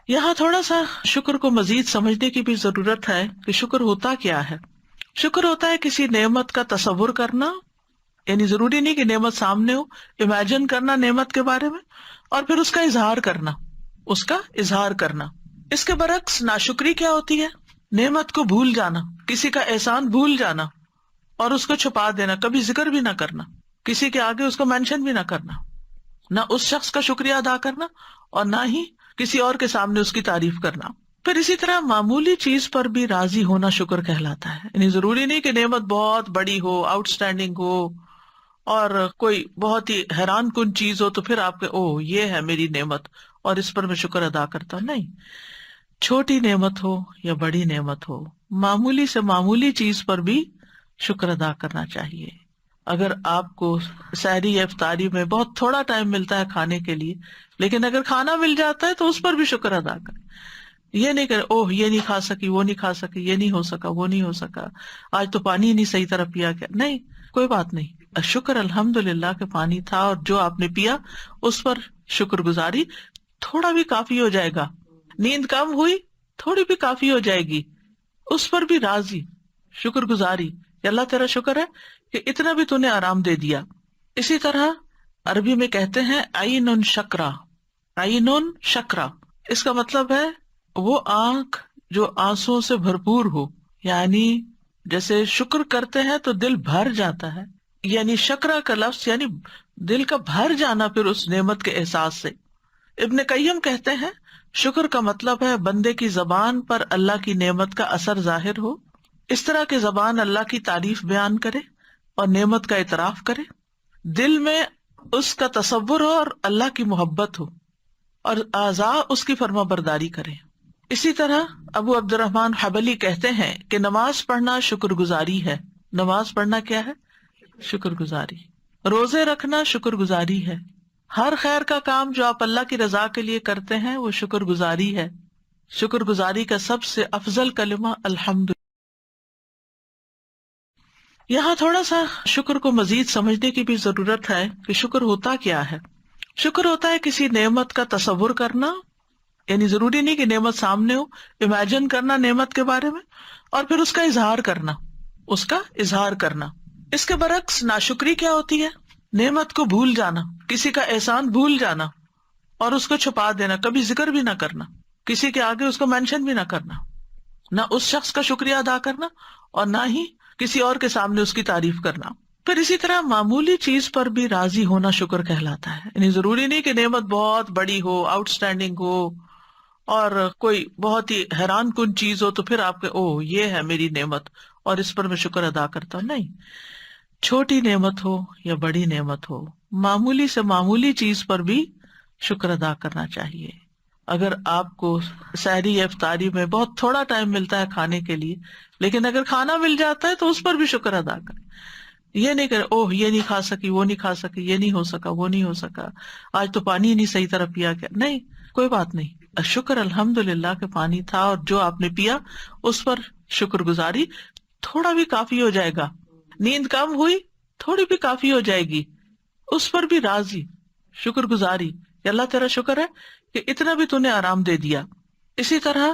یہاں تھوڑا سا شکر کو مزید سمجھنے کی بھی ضرورت ہے کہ شکر ہوتا کیا ہے۔ شکر ہوتا ہے کسی نعمت کا تصور کرنا، یعنی ضروری نہیں کہ نعمت سامنے ہو، امیجن کرنا نعمت کے بارے میں، اور پھر اس کا اظہار کرنا، اس کا اظہار کرنا۔ اس کے برعکس ناشکری کیا ہوتی ہے؟ نعمت کو بھول جانا، کسی کا احسان بھول جانا اور اس کو چھپا دینا، کبھی ذکر بھی نہ کرنا، کسی کے آگے اس کو مینشن بھی نہ کرنا، نہ اس شخص کا شکریہ ادا کرنا اور نہ ہی کسی اور کے سامنے اس کی تعریف کرنا۔ پھر اسی طرح معمولی چیز پر بھی راضی ہونا شکر کہلاتا ہے، یعنی ضروری نہیں کہ نعمت بہت بڑی ہو، آؤٹ اسٹینڈنگ ہو اور کوئی بہت ہی حیران کن چیز ہو تو پھر آپ کے اوہ یہ ہے میری نعمت اور اس پر میں شکر ادا کرتا ہوں۔ نہیں، چھوٹی نعمت ہو یا بڑی نعمت ہو، معمولی سے معمولی چیز پر بھی شکر ادا کرنا چاہیے۔ اگر آپ کو سحری یا افطاری میں بہت تھوڑا ٹائم ملتا ہے کھانے کے لیے، لیکن اگر کھانا مل جاتا ہے تو اس پر بھی شکر ادا کریں۔ یہ نہیں کہ اوہ یہ نہیں کھا سکی، وہ نہیں کھا سکی، یہ نہیں ہو سکا، وہ نہیں ہو سکا، آج تو پانی ہی نہیں صحیح طرح پیا گیا۔ نہیں، کوئی بات نہیں، شکر الحمدللہ کہ پانی تھا اور جو آپ نے پیا اس پر شکر گزاری، تھوڑا بھی کافی ہو جائے گا۔ نیند کم ہوئی، تھوڑی بھی کافی ہو جائے گی، اس پر بھی راضی، شکر گزاری کہ اللہ تیرا شکر ہے کہ اتنا بھی تو نے آرام دے دیا۔ اسی طرح عربی میں کہتے ہیں عین شکرا، عین شکرا، اس کا مطلب ہے وہ آنکھ جو آنسوں سے بھرپور ہو، یعنی جیسے شکر کرتے ہیں تو دل بھر جاتا ہے، یعنی شکرا کا لفظ یعنی دل کا بھر جانا پھر اس نعمت کے احساس سے۔ ابن قیم کہتے ہیں شکر کا مطلب ہے بندے کی زبان پر اللہ کی نعمت کا اثر ظاہر ہو، اس طرح کہ زبان اللہ کی تعریف بیان کرے اور نعمت کا اعتراف کرے، دل میں اس کا تصور ہو اور اللہ کی محبت ہو، اور اعضاء اس کی فرما برداری کرے۔ اسی طرح ابو عبد الرحمن حبلی کہتے ہیں کہ نماز پڑھنا شکر گزاری ہے۔ نماز پڑھنا کیا ہے؟ شکر گزاری۔ روزے رکھنا شکر گزاری ہے۔ ہر خیر کا کام جو آپ اللہ کی رضا کے لیے کرتے ہیں وہ شکر گزاری ہے۔ شکر گزاری کا سب سے افضل کلمہ الحمد۔ یہاں تھوڑا سا شکر کو مزید سمجھنے کی بھی ضرورت ہے کہ شکر ہوتا کیا ہے۔ شکر ہوتا ہے کسی نعمت کا تصور کرنا، یعنی ضروری نہیں کہ نعمت سامنے ہو، امیجن کرنا نعمت کے بارے میں اور پھر اس کا اظہار کرنا، اس کا اظہار کرنا۔ اس کے برعکس ناشکری کیا ہوتی ہے؟ نعمت کو بھول جانا، کسی کا احسان بھول جانا اور اس کو چھپا دینا، کبھی ذکر بھی نہ کرنا، کسی کے آگے اس کو مینشن بھی نہ کرنا، نہ اس شخص کا شکریہ ادا کرنا اور نہ ہی کسی اور کے سامنے اس کی تعریف کرنا۔ پھر اسی طرح معمولی چیز پر بھی راضی ہونا شکر کہلاتا ہے، یعنی ضروری نہیں کہ نعمت بہت بڑی ہو، آؤٹ اسٹینڈنگ ہو اور کوئی بہت ہی حیران کن چیز ہو تو پھر آپ کے اوہ یہ ہے میری نعمت اور اس پر میں شکر ادا کرتا ہوں۔ نہیں، چھوٹی نعمت ہو یا بڑی نعمت ہو، معمولی سے معمولی چیز پر بھی شکر ادا کرنا چاہیے۔ اگر آپ کو سحری یا افطاری میں بہت تھوڑا ٹائم ملتا ہے کھانے کے لیے، لیکن اگر کھانا مل جاتا ہے تو اس پر بھی شکر ادا کریں۔ یہ نہیں کہ اوہ یہ نہیں کھا سکی، وہ نہیں کھا سکی، یہ نہیں ہو سکا، وہ نہیں ہو سکا، آج تو پانی ہی نہیں صحیح طرح پیا گیا۔ نہیں، کوئی بات نہیں، شکر الحمدللہ کہ پانی تھا اور جو آپ نے پیا اس پر شکر گزاری، تھوڑا بھی کافی ہو جائے گا۔ نیند کم ہوئی، تھوڑی بھی کافی ہو جائے گی، اس پر بھی راضی، شکر گزاری کہ اللہ تیرا شکر ہے کہ اتنا بھی تو نے آرام دے دیا۔ اسی طرح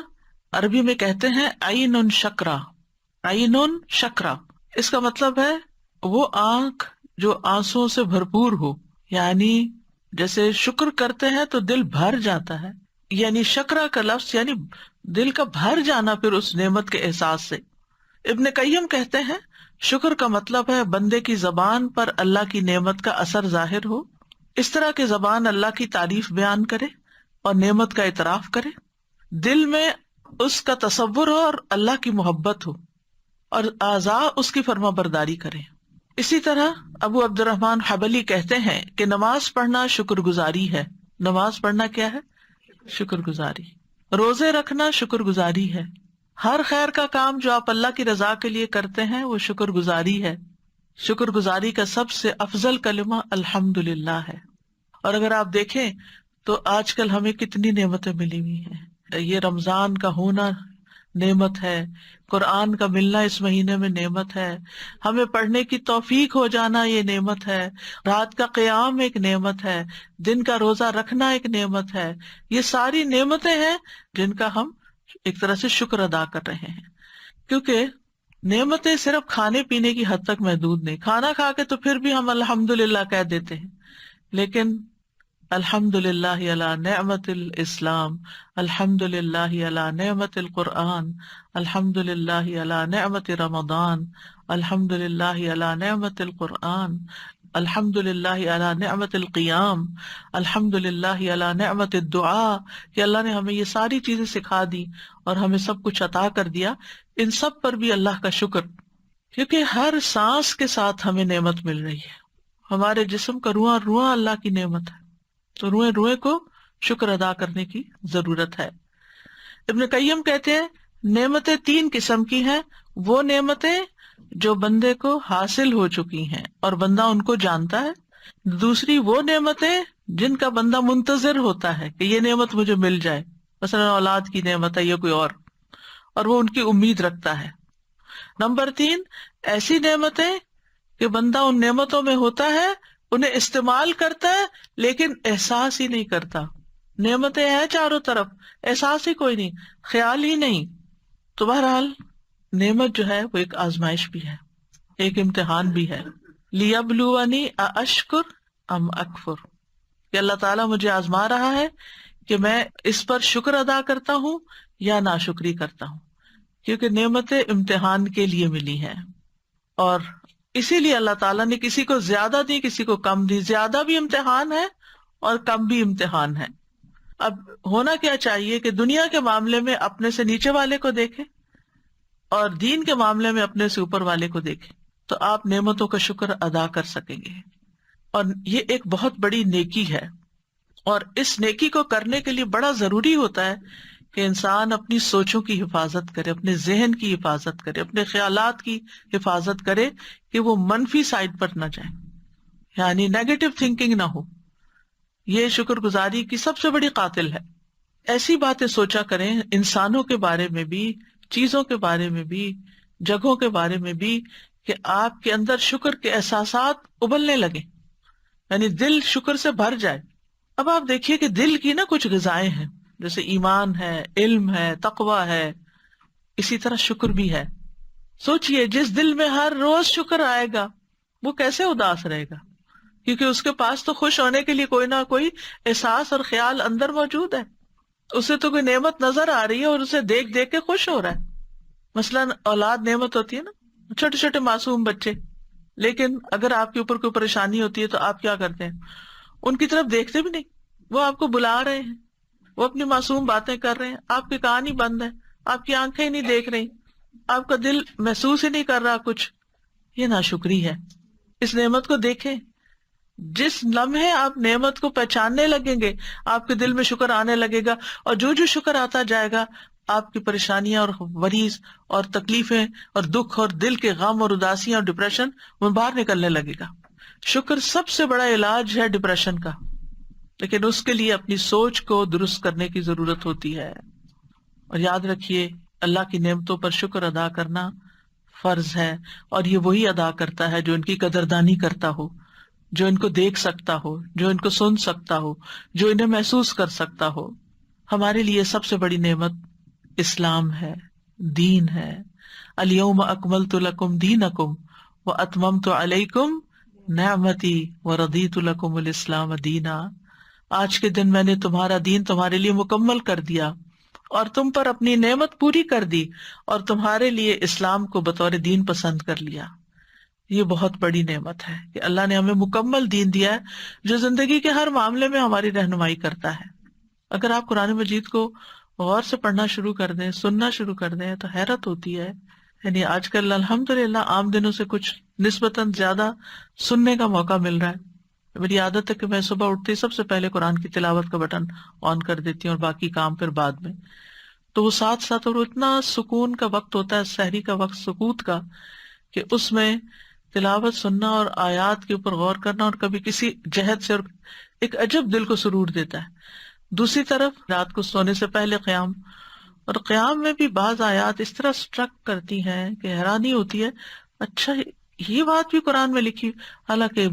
عربی میں کہتے ہیں عین شکرا، عین شکرا، اس کا مطلب ہے وہ آنکھ جو آنسوں سے بھرپور ہو، یعنی جیسے شکر کرتے ہیں تو دل بھر جاتا ہے، یعنی شکرا کا لفظ یعنی دل کا بھر جانا پھر اس نعمت کے احساس سے۔ ابن قیم کہتے ہیں شکر کا مطلب ہے بندے کی زبان پر اللہ کی نعمت کا اثر ظاہر ہو، اس طرح کہ زبان اللہ کی تعریف بیان کرے اور نعمت کا اعتراف کرے، دل میں اس کا تصور ہو اور اللہ کی محبت ہو، اور اعضاء اس کی فرما برداری کریں۔ اسی طرح ابو عبد الرحمن حبلی کہتے ہیں کہ نماز پڑھنا شکر گزاری ہے۔ نماز پڑھنا کیا ہے؟ شکر گزاری۔ روزے رکھنا شکر گزاری ہے۔ ہر خیر کا کام جو آپ اللہ کی رضا کے لیے کرتے ہیں وہ شکر گزاری ہے۔ شکر گزاری کا سب سے افضل کلمہ الحمدللہ ہے۔ اور اگر آپ دیکھیں تو آج کل ہمیں کتنی نعمتیں ملی ہوئی ہیں۔ یہ رمضان کا ہونا نعمت ہے، قرآن کا ملنا اس مہینے میں نعمت ہے، ہمیں پڑھنے کی توفیق ہو جانا یہ نعمت ہے، رات کا قیام ایک نعمت ہے، دن کا روزہ رکھنا ایک نعمت ہے. یہ ساری نعمتیں ہیں جن کا ہم ایک طرح سے شکر ادا کر رہے ہیں. کیونکہ نعمتیں صرف کھانے پینے کی حد تک محدود نہیں. کھانا کھا کے تو پھر بھی ہم الحمدللہ کہہ دیتے ہیں، لیکن الحمد للہ علی نعمت الاسلام، الحمد للہ علی نعمت القرآن، الحمد للہ علی نعمت رمضان، الحمد للہ علی نعمت القرآن، الحمد للہ علی نعمت القیام، الحمد للہ علی نعمت الدعاء، کہ اللہ نے ہمیں یہ ساری چیزیں سکھا دی اور ہمیں سب کچھ عطا کر دیا. ان سب پر بھی اللہ کا شکر، کیونکہ ہر سانس کے ساتھ ہمیں نعمت مل رہی ہے. ہمارے جسم کا رواں رواں اللہ کی نعمت ہے، تو روئے روئے کو شکر ادا کرنے کی ضرورت ہے. ابن قیم کہتے ہیں نعمتیں 3 قسم کی ہیں، وہ نعمتیں جو بندے کو حاصل ہو چکی ہیں اور بندہ ان کو جانتا ہے. دوسری وہ نعمتیں جن کا بندہ منتظر ہوتا ہے کہ یہ نعمت مجھے مل جائے، مثلا اولاد کی نعمت ہے یا کوئی اور وہ ان کی امید رکھتا ہے. نمبر 3 ایسی نعمتیں کہ بندہ ان نعمتوں میں ہوتا ہے، انہیں استعمال کرتا ہے لیکن احساس ہی نہیں کرتا. نعمتیں ہیں چاروں طرف، احساس ہی کوئی نہیں، خیال ہی نہیں. تو بہرحال نعمت جو ہے وہ ایک آزمائش بھی ہے، ایک امتحان بھی ہے. لیبلونی ااشکر ام اکفر، کہ اللہ تعالیٰ مجھے آزما رہا ہے کہ میں اس پر شکر ادا کرتا ہوں یا ناشکری کرتا ہوں. کیونکہ نعمتیں امتحان کے لیے ملی ہیں، اور اسی لیے اللہ تعالیٰ نے کسی کو زیادہ دی کسی کو کم دی. زیادہ بھی امتحان ہے اور کم بھی امتحان ہے. اب ہونا کیا چاہیے کہ دنیا کے معاملے میں اپنے سے نیچے والے کو دیکھیں اور دین کے معاملے میں اپنے سے اوپر والے کو دیکھیں، تو آپ نعمتوں کا شکر ادا کر سکیں گے. اور یہ ایک بہت بڑی نیکی ہے، اور اس نیکی کو کرنے کے لیے بڑا ضروری ہوتا ہے کہ انسان اپنی سوچوں کی حفاظت کرے، اپنے ذہن کی حفاظت کرے، اپنے خیالات کی حفاظت کرے کہ وہ منفی سائڈ پر نہ جائیں، یعنی نیگیٹو تھنکنگ نہ ہو. یہ شکر گزاری کی سب سے بڑی قاتل ہے. ایسی باتیں سوچا کریں انسانوں کے بارے میں بھی، چیزوں کے بارے میں بھی، جگہوں کے بارے میں بھی، کہ آپ کے اندر شکر کے احساسات ابلنے لگے، یعنی دل شکر سے بھر جائے. اب آپ دیکھیے کہ دل کی نا کچھ غذائیں ہیں، جیسے ایمان ہے، علم ہے، تقوی ہے، اسی طرح شکر بھی ہے. سوچئے جس دل میں ہر روز شکر آئے گا وہ کیسے اداس رہے گا، کیونکہ اس کے پاس تو خوش ہونے کے لیے کوئی نہ کوئی احساس اور خیال اندر موجود ہے. اسے تو کوئی نعمت نظر آ رہی ہے اور اسے دیکھ دیکھ کے خوش ہو رہا ہے. مثلاً اولاد نعمت ہوتی ہے نا، چھوٹے چھوٹے معصوم بچے، لیکن اگر آپ کے اوپر کوئی پریشانی ہوتی ہے تو آپ کیا کرتے ہیں؟ ان کی طرف دیکھتے بھی نہیں. وہ آپ کو بلا رہے ہیں، وہ اپنی معصوم باتیں کر رہے ہیں، آپ کے کان ہی بند ہیں، آپ کی آنکھیں ہی نہیں دیکھ رہی، آپ کا دل محسوس ہی نہیں کر رہا کچھ. یہ ناشکری ہے. اس نعمت کو دیکھیں، جس لمحے آپ نعمت کو پہچاننے لگیں گے آپ کے دل میں شکر آنے لگے گا، اور جو جو شکر آتا جائے گا آپ کی پریشانیاں اور وریز اور تکلیفیں اور دکھ اور دل کے غم اور اداسیاں اور ڈپریشن وہ باہر نکلنے لگے گا. شکر سب سے بڑا علاج ہے ڈپریشن کا، لیکن اس کے لیے اپنی سوچ کو درست کرنے کی ضرورت ہوتی ہے. اور یاد رکھیے اللہ کی نعمتوں پر شکر ادا کرنا فرض ہے، اور یہ وہی ادا کرتا ہے جو ان کی قدردانی کرتا ہو، جو ان کو دیکھ سکتا ہو، جو ان کو سن سکتا ہو، جو انہیں محسوس کر سکتا ہو. ہمارے لیے سب سے بڑی نعمت اسلام ہے، دین ہے. الیوم اکملت لکم دینکم واتممت علیکم نعمتی ورضیت لکم الاسلام دینا. آج کے دن میں نے تمہارا دین تمہارے لیے مکمل کر دیا اور تم پر اپنی نعمت پوری کر دی اور تمہارے لیے اسلام کو بطور دین پسند کر لیا. یہ بہت بڑی نعمت ہے کہ اللہ نے ہمیں مکمل دین دیا ہے جو زندگی کے ہر معاملے میں ہماری رہنمائی کرتا ہے. اگر آپ قرآن مجید کو غور سے پڑھنا شروع کر دیں، سننا شروع کر دیں، تو حیرت ہوتی ہے. یعنی آج کل الحمدللہ عام دنوں سے کچھ نسبتاً زیادہ سننے کا موقع مل رہا ہے. میری عادت ہے کہ میں صبح اٹھتے ہی سب سے پہلے قرآن کی تلاوت کا بٹن آن کر دیتی ہوں اور باقی کام پھر بعد میں. تو وہ ساتھ ساتھ، اور اتنا سکون کا وقت ہوتا ہے، سحری کا وقت سکوت کا، کہ اس میں تلاوت سننا اور آیات کے اوپر غور کرنا اور کبھی کسی جہد سے اور ایک عجب دل کو سرور دیتا ہے. دوسری طرف رات کو سونے سے پہلے قیام اور قیام میں بھی بعض آیات اس طرح سٹرک کرتی ہیں کہ حیرانی ہوتی ہے، اچھا یہ بات بھی قرآن میں لکھی، حالانکہ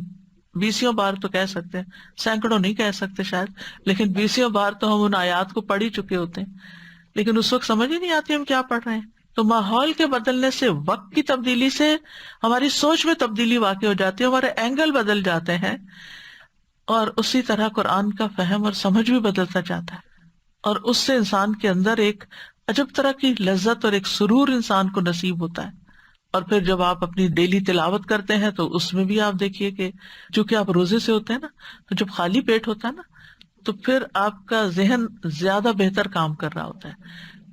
بیسیوں بار تو کہہ سکتے ہیں، سینکڑوں نہیں کہہ سکتے شاید، لیکن بیسیوں بار تو ہم ان آیات کو پڑھ ہی چکے ہوتے ہیں، لیکن اس وقت سمجھ ہی نہیں آتی ہم کیا پڑھ رہے ہیں۔ تو ماحول کے بدلنے سے، وقت کی تبدیلی سے ہماری سوچ میں تبدیلی واقع ہو جاتی ہے، ہمارے اینگل بدل جاتے ہیں، اور اسی طرح قرآن کا فہم اور سمجھ بھی بدلتا جاتا ہے، اور اس سے انسان کے اندر ایک عجب طرح کی لذت اور ایک سرور انسان کو نصیب ہوتا ہے۔ اور پھر جب آپ اپنی ڈیلی تلاوت کرتے ہیں تو اس میں بھی آپ دیکھیے کہ چونکہ آپ روزے سے ہوتے ہیں نا، تو جب خالی پیٹ ہوتا ہے نا تو پھر آپ کا ذہن زیادہ بہتر کام کر رہا ہوتا ہے،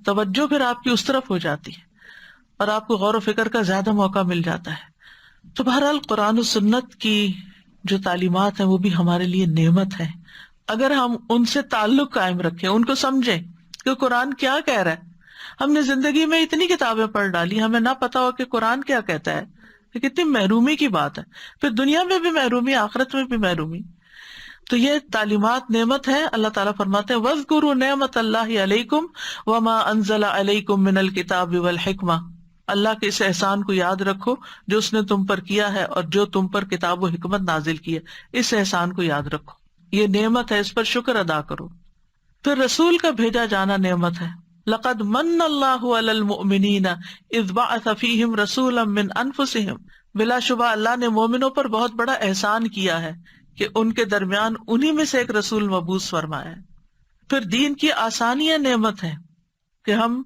توجہ پھر آپ کی اس طرف ہو جاتی ہے، اور آپ کو غور و فکر کا زیادہ موقع مل جاتا ہے۔ تو بہرحال قرآن و سنت کی جو تعلیمات ہیں وہ بھی ہمارے لیے نعمت ہے، اگر ہم ان سے تعلق قائم رکھیں، ان کو سمجھیں کہ قرآن کیا کہہ رہا ہے۔ ہم نے زندگی میں اتنی کتابیں پڑھ ڈالی، ہمیں نہ پتا ہو کہ قرآن کیا کہتا ہے، یہ کتنی محرومی کی بات ہے، پھر دنیا میں بھی محرومی، آخرت میں بھی محرومی۔ تو یہ تعلیمات نعمت ہے۔ اللہ تعالیٰ فرماتے ہیں وَاذْكُرُوا نِعْمَتَ اللَّهِ عَلَيْكُمْ وَمَا أَنزَلَ عَلَيْكُمْ مِنَ الْكِتَابِ وَالْحِكْمَةِ، اللہ کے اس احسان کو یاد رکھو جو اس نے تم پر کیا ہے اور جو تم پر کتاب و حکمت نازل کی ہے، اس احسان کو یاد رکھو، یہ نعمت ہے، اس پر شکر ادا کرو۔ پھر رسول کا بھیجا جانا نعمت ہے۔ لقد من اللہ علی المؤمنین اذ بعث فیہم رسولا من انفسہم، بلا شبہ اللہ نے مومنوں پر بہت بڑا احسان کیا ہے کہ ان کے درمیان انہی میں سے ایک رسول مبعوث فرمایا ہے۔ پھر دین کی آسانیاں نعمت ہے کہ ہم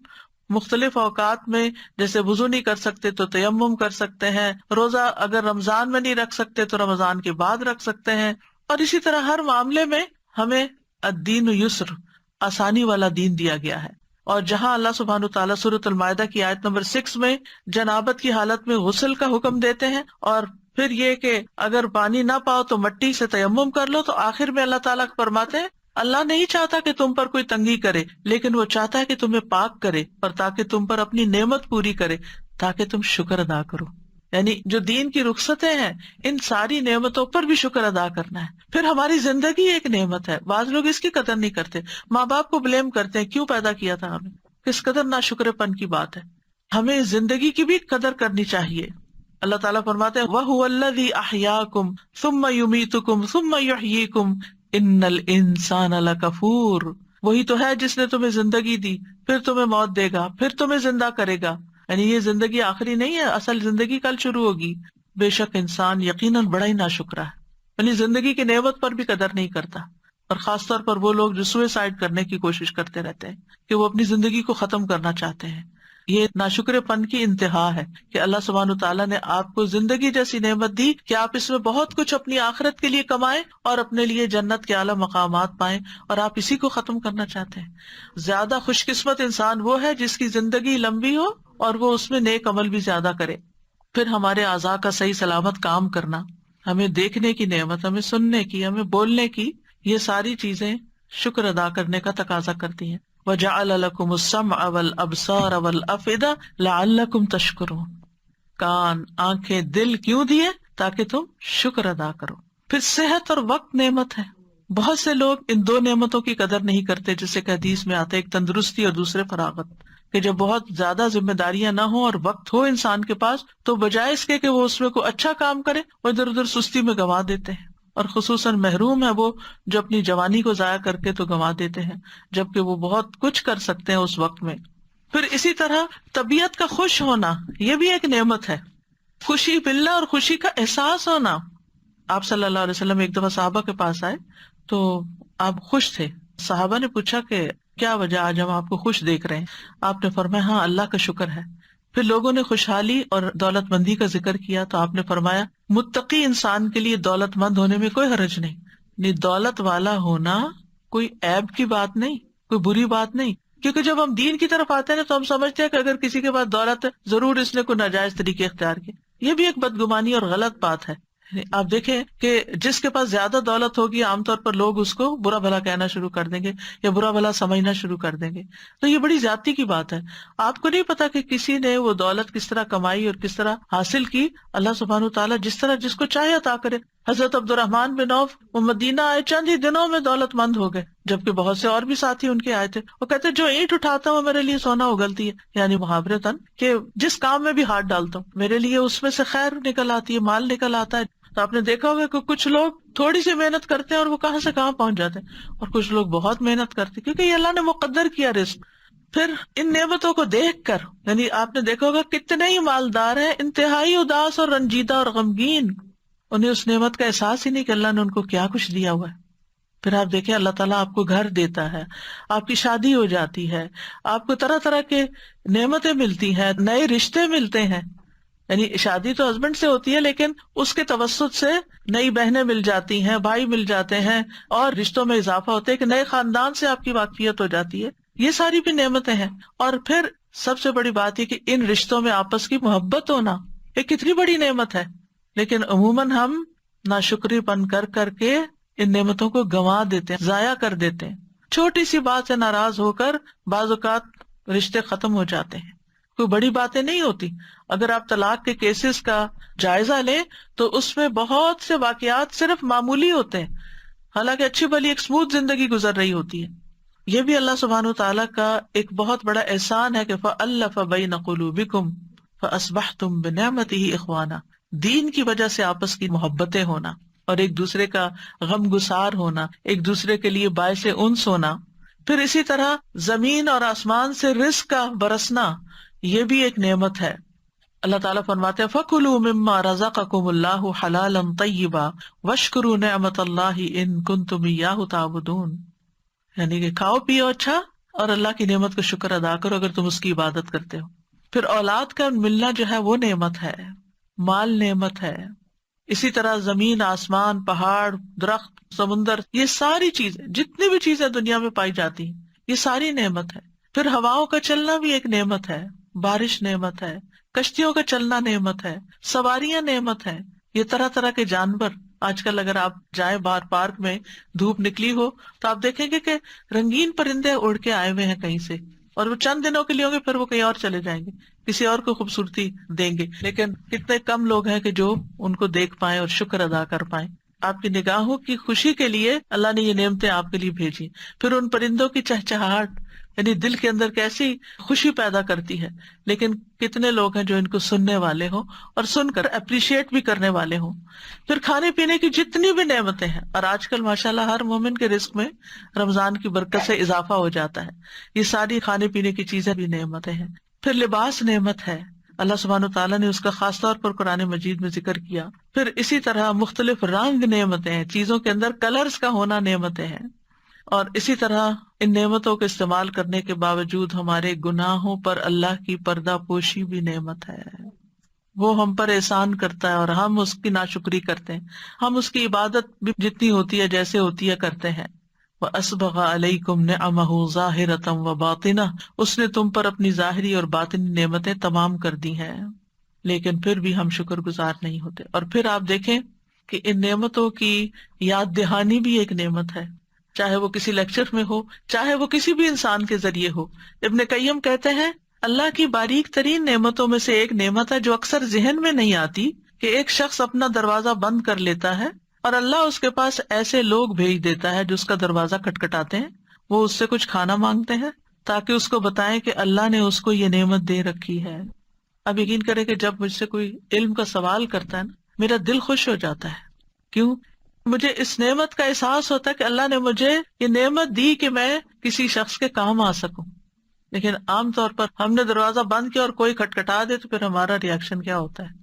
مختلف اوقات میں جیسے وضو نہیں کر سکتے تو تیمم کر سکتے ہیں، روزہ اگر رمضان میں نہیں رکھ سکتے تو رمضان کے بعد رکھ سکتے ہیں، اور اسی طرح ہر معاملے میں ہمیں الدین یسر، آسانی والا دین دیا گیا ہے۔ اور جہاں اللہ سبحانہ وتعالیٰ سورۃ المائدہ کی آیت نمبر 6 میں جنابت کی حالت میں غسل کا حکم دیتے ہیں، اور پھر یہ کہ اگر پانی نہ پاؤ تو مٹی سے تیمم کر لو، تو آخر میں اللہ تعالیٰ فرماتے ہیں اللہ نہیں چاہتا کہ تم پر کوئی تنگی کرے، لیکن وہ چاہتا ہے کہ تمہیں پاک کرے، اور تاکہ تم پر اپنی نعمت پوری کرے، تاکہ تم شکر ادا کرو۔ یعنی جو دین کی رخصتیں ہیں، ان ساری نعمتوں پر بھی شکر ادا کرنا ہے۔ پھر ہماری زندگی ایک نعمت ہے، بعض لوگ اس کی قدر نہیں کرتے، ماں باپ کو بلیم کرتے ہیں کیوں پیدا کیا تھا ہمیں، کس قدر ناشکر پن کی بات ہے۔ ہمیں زندگی کی بھی قدر کرنی چاہیے۔ اللہ تعالیٰ فرماتے ہیں وَهُوَ الَّذِي أَحْيَاكُمْ ثُمَّ يُمِيتُكُمْ ثُمَّ يُحْيِيكُمْ إِنَّ الْإِنسَانَ لَكَفُورٌ، وہی تو ہے جس نے تمہیں زندگی دی، پھر تمہیں موت دے گا، پھر تمہیں زندہ کرے گا۔ یعنی یہ زندگی آخری نہیں ہے، اصل زندگی کل شروع ہوگی۔ بے شک انسان یقیناً بڑا ہی ناشکرا ہے، یعنی زندگی کی نعمت پر بھی قدر نہیں کرتا، اور خاص طور پر وہ لوگ جو سوئسائڈ کرنے کی کوشش کرتے رہتے ہیں کہ وہ اپنی زندگی کو ختم کرنا چاہتے ہیں۔ یہ ناشکر پن کی انتہا ہے کہ اللہ سبحانہ تعالیٰ نے آپ کو زندگی جیسی نعمت دی کہ آپ اس میں بہت کچھ اپنی آخرت کے لیے کمائیں اور اپنے لیے جنت کے اعلیٰ مقامات پائیں، اور آپ اسی کو ختم کرنا چاہتے ہیں۔ زیادہ خوش قسمت انسان وہ ہے جس کی زندگی لمبی ہو اور وہ اس میں نیک عمل بھی زیادہ کرے۔ پھر ہمارے اعضاء کا صحیح سلامت کام کرنا، ہمیں دیکھنے کی نعمت، ہمیں سننے کی، ہمیں بولنے کی، یہ ساری چیزیں شکر ادا کرنے کا تقاضا کرتی ہیں۔ وَجَعَلَ لَكُمُ السَّمْعَ وَالْأَبْصَارَ وَالْأَفْئِدَةَ لَعَلَّكُمْ تَشْكُرُونَ، کان، آنکھیں، دل کیوں دیے؟ تاکہ تم شکر ادا کرو۔ پھر صحت اور وقت نعمت ہے۔ بہت سے لوگ ان دو نعمتوں کی قدر نہیں کرتے، جیسے کہ حدیث میں آتے ایک تندرستی اور دوسرے فراغت، کہ جب بہت زیادہ ذمہ داریاں نہ ہوں اور وقت ہو انسان کے پاس تو بجائے اس کے کہ وہ اس میں کوئی اچھا کام کرے، وہ ادھر ادھر سستی میں گنوا دیتے ہیں، اور خصوصاً محروم ہے وہ جو اپنی جوانی کو ضائع کر کے تو گنوا دیتے ہیں، جبکہ وہ بہت کچھ کر سکتے ہیں اس وقت میں۔ پھر اسی طرح طبیعت کا خوش ہونا، یہ بھی ایک نعمت ہے، خوشی ملنا اور خوشی کا احساس ہونا۔ آپ صلی اللہ علیہ وسلم ایک دفعہ صحابہ کے پاس آئے تو آپ خوش تھے، صحابہ نے پوچھا کہ کیا وجہ، آج ہم آپ کو خوش دیکھ رہے ہیں؟ آپ نے فرمایا ہاں اللہ کا شکر ہے۔ پھر لوگوں نے خوشحالی اور دولت مندی کا ذکر کیا تو آپ نے فرمایا متقی انسان کے لیے دولت مند ہونے میں کوئی حرج نہیں، یعنی دولت والا ہونا کوئی عیب کی بات نہیں، کوئی بری بات نہیں، کیونکہ جب ہم دین کی طرف آتے ہیں تو ہم سمجھتے ہیں کہ اگر کسی کے پاس دولت ہے ضرور اس نے کوئی ناجائز طریقے اختیار کیے، یہ بھی ایک بدگمانی اور غلط بات ہے۔ آپ دیکھیں کہ جس کے پاس زیادہ دولت ہوگی عام طور پر لوگ اس کو برا بھلا کہنا شروع کر دیں گے یا برا بھلا سمجھنا شروع کر دیں گے، تو یہ بڑی زیادتی کی بات ہے۔ آپ کو نہیں پتا کہ کسی نے وہ دولت کس طرح کمائی اور کس طرح حاصل کی، اللہ سبحانہ وتعالیٰ جس طرح جس کو چاہے عطا کرے۔ حضرت عبد الرحمن بن عوف وہ مدینہ آئے، چند ہی دنوں میں دولت مند ہو گئے، جبکہ بہت سے اور بھی ساتھی ان کے آئے تھے، وہ کہتے جو اینٹ اٹھاتا ہوں میرے لیے سونا اگلتی ہے، یعنی محاورتاً کہ جس کام میں بھی ہاتھ ڈالتا ہوں میرے لیے اس میں سے خیر نکل آتی ہے، مال نکل آتا ہے۔ تو آپ نے دیکھا ہوگا کہ کچھ لوگ تھوڑی سی محنت کرتے ہیں اور وہ کہاں سے کہاں پہنچ جاتے ہیں، اور کچھ لوگ بہت محنت کرتے ہیں کیونکہ یہ اللہ نے مقدر کیا رزق۔ پھر ان نعمتوں کو دیکھ کر، یعنی آپ نے دیکھا ہوگا کتنے ہی مالدار ہیں انتہائی اداس اور رنجیدہ اور غمگین، انہیں اس نعمت کا احساس ہی نہیں کہ اللہ نے ان کو کیا کچھ دیا ہوا ہے۔ پھر آپ دیکھیں اللہ تعالیٰ آپ کو گھر دیتا ہے، آپ کی شادی ہو جاتی ہے، آپ کو طرح طرح کے نعمتیں ملتی ہیں، نئے رشتے ملتے ہیں، یعنی شادی تو ہسبینڈ سے ہوتی ہے لیکن اس کے توسط سے نئی بہنیں مل جاتی ہیں، بھائی مل جاتے ہیں، اور رشتوں میں اضافہ ہوتا ہے کہ نئے خاندان سے آپ کی واقفیت ہو جاتی ہے، یہ ساری بھی نعمتیں ہیں۔ اور پھر سب سے بڑی بات یہ کہ ان رشتوں میں آپس کی محبت ہونا یہ کتنی بڑی نعمت ہے، لیکن عموماً ہم ناشکری پن کر کر کے ان نعمتوں کو گنوا دیتے ہیں، ضائع کر دیتے ہیں۔ چھوٹی سی بات سے ناراض ہو کر بعض اوقات رشتے ختم ہو جاتے ہیں، کوئی بڑی باتیں نہیں ہوتی۔ اگر آپ طلاق کے کیسز کا جائزہ لیں تو اس میں بہت سے واقعات صرف معمولی ہوتے ہیں، حالانکہ اچھی بھلی ایک اسموتھ زندگی گزر رہی ہوتی ہے۔ یہ بھی اللہ سبحانہ وتعالیٰ کا ایک بہت بڑا احسان ہے کہ فَأَلَّفَ بَيْنَ قُلُوبِكُمْ فَأَصْبَحْتُمْ بِنِعْمَتِهِ إِخْوَانًا، دین کی وجہ سے آپس کی محبتیں ہونا اور ایک دوسرے کا غم گسار ہونا، ایک دوسرے کے لیے باعث انس ہونا۔ پھر اسی طرح زمین اور آسمان سے رزق کا برسنا، یہ بھی ایک نعمت ہے۔ اللہ تعالیٰ فرماتے ہیں فَكُلُوا مِمَّا رَزَقَكُمُ اللَّهُ حَلَالًا طَيِّبًا وَاشْكُرُوا نِعْمَتَ اللَّهِ إِن كُنتُمْ إِيَّاهُ تَعْبُدُونَ، یعنی کہ کھاؤ پیو اچھا اور اللہ کی نعمت کا شکر ادا کرو اگر تم اس کی عبادت کرتے ہو۔ پھر اولاد کا ملنا جو ہے وہ نعمت ہے، مال نعمت ہے، اسی طرح زمین، آسمان، پہاڑ، درخت، سمندر، یہ ساری چیزیں، جتنی بھی چیزیں دنیا میں پائی جاتی ہیں یہ ساری نعمت ہے۔ پھر ہواؤں کا چلنا بھی ایک نعمت ہے، بارش نعمت ہے، کشتیوں کا چلنا نعمت ہے، سواریاں نعمت ہے، یہ طرح طرح کے جانور۔ آج کل اگر آپ جائیں باہر پارک میں، دھوپ نکلی ہو تو آپ دیکھیں گے کہ رنگین پرندے اڑ کے آئے ہوئے ہیں کہیں سے، اور وہ چند دنوں کے لیے ہوں گے پھر وہ کہیں اور چلے جائیں گے، کسی اور کو خوبصورتی دیں گے، لیکن کتنے کم لوگ ہیں کہ جو ان کو دیکھ پائیں اور شکر ادا کر پائیں۔ آپ کی نگاہوں کی خوشی کے لیے اللہ نے یہ نعمتیں آپ کے لیے بھیجی۔ پھر ان پرندوں کی چہچہاہٹ یعنی دل کے اندر کیسی خوشی پیدا کرتی ہے، لیکن کتنے لوگ ہیں جو ان کو سننے والے ہوں اور سن کر اپریشیٹ بھی کرنے والے ہوں۔ پھر کھانے پینے کی جتنی بھی نعمتیں ہیں، اور آج کل ماشاءاللہ ہر مومن کے رزق میں رمضان کی برکت سے اضافہ ہو جاتا ہے، یہ ساری کھانے پینے کی چیزیں بھی نعمتیں ہیں۔ پھر لباس نعمت ہے، اللہ سبحانہ وتعالیٰ نے اس کا خاص طور پر قرآن مجید میں ذکر کیا۔ پھر اسی طرح مختلف رنگ نعمتیں ہیں، چیزوں کے اندر کلرز کا ہونا نعمتیں ہیں، اور اسی طرح ان نعمتوں کو استعمال کرنے کے باوجود ہمارے گناہوں پر اللہ کی پردہ پوشی بھی نعمت ہے۔ وہ ہم پر احسان کرتا ہے اور ہم اس کی ناشکری کرتے ہیں، ہم اس کی عبادت بھی جتنی ہوتی ہے جیسے ہوتی ہے کرتے ہیں۔ وَأَسْبَغَ عَلَيْكُمْ نِعَمَهُ ظَاهِرَةً وَبَاطِنَةً، اس نے تم پر اپنی ظاہری اور باطنی نعمتیں تمام کر دی ہیں، لیکن پھر بھی ہم شکر گزار نہیں ہوتے۔ اور پھر آپ دیکھیں کہ ان نعمتوں کی یاد دہانی بھی ایک نعمت ہے، چاہے وہ کسی لیکچر میں ہو، چاہے وہ کسی بھی انسان کے ذریعے ہو۔ ابن قیم کہتے ہیں اللہ کی باریک ترین نعمتوں میں سے ایک نعمت ہے جو اکثر ذہن میں نہیں آتی، کہ ایک شخص اپنا دروازہ بند کر لیتا ہے اور اللہ اس کے پاس ایسے لوگ بھیج دیتا ہے جو اس کا دروازہ کھٹکھٹاتے ہیں، وہ اس سے کچھ کھانا مانگتے ہیں تاکہ اس کو بتائیں کہ اللہ نے اس کو یہ نعمت دے رکھی ہے۔ اب یقین کرے کہ جب مجھ سے کوئی علم کا سوال کرتا ہے نا، میرا دل خوش ہو جاتا ہے۔ کیوں؟ مجھے اس نعمت کا احساس ہوتا ہے کہ اللہ نے مجھے یہ نعمت دی کہ میں کسی شخص کے کام آ سکوں۔ لیکن عام طور پر ہم نے دروازہ بند کیا اور کوئی کھٹکھٹا دے تو پھر ہمارا ریئیکشن کیا ہوتا ہے؟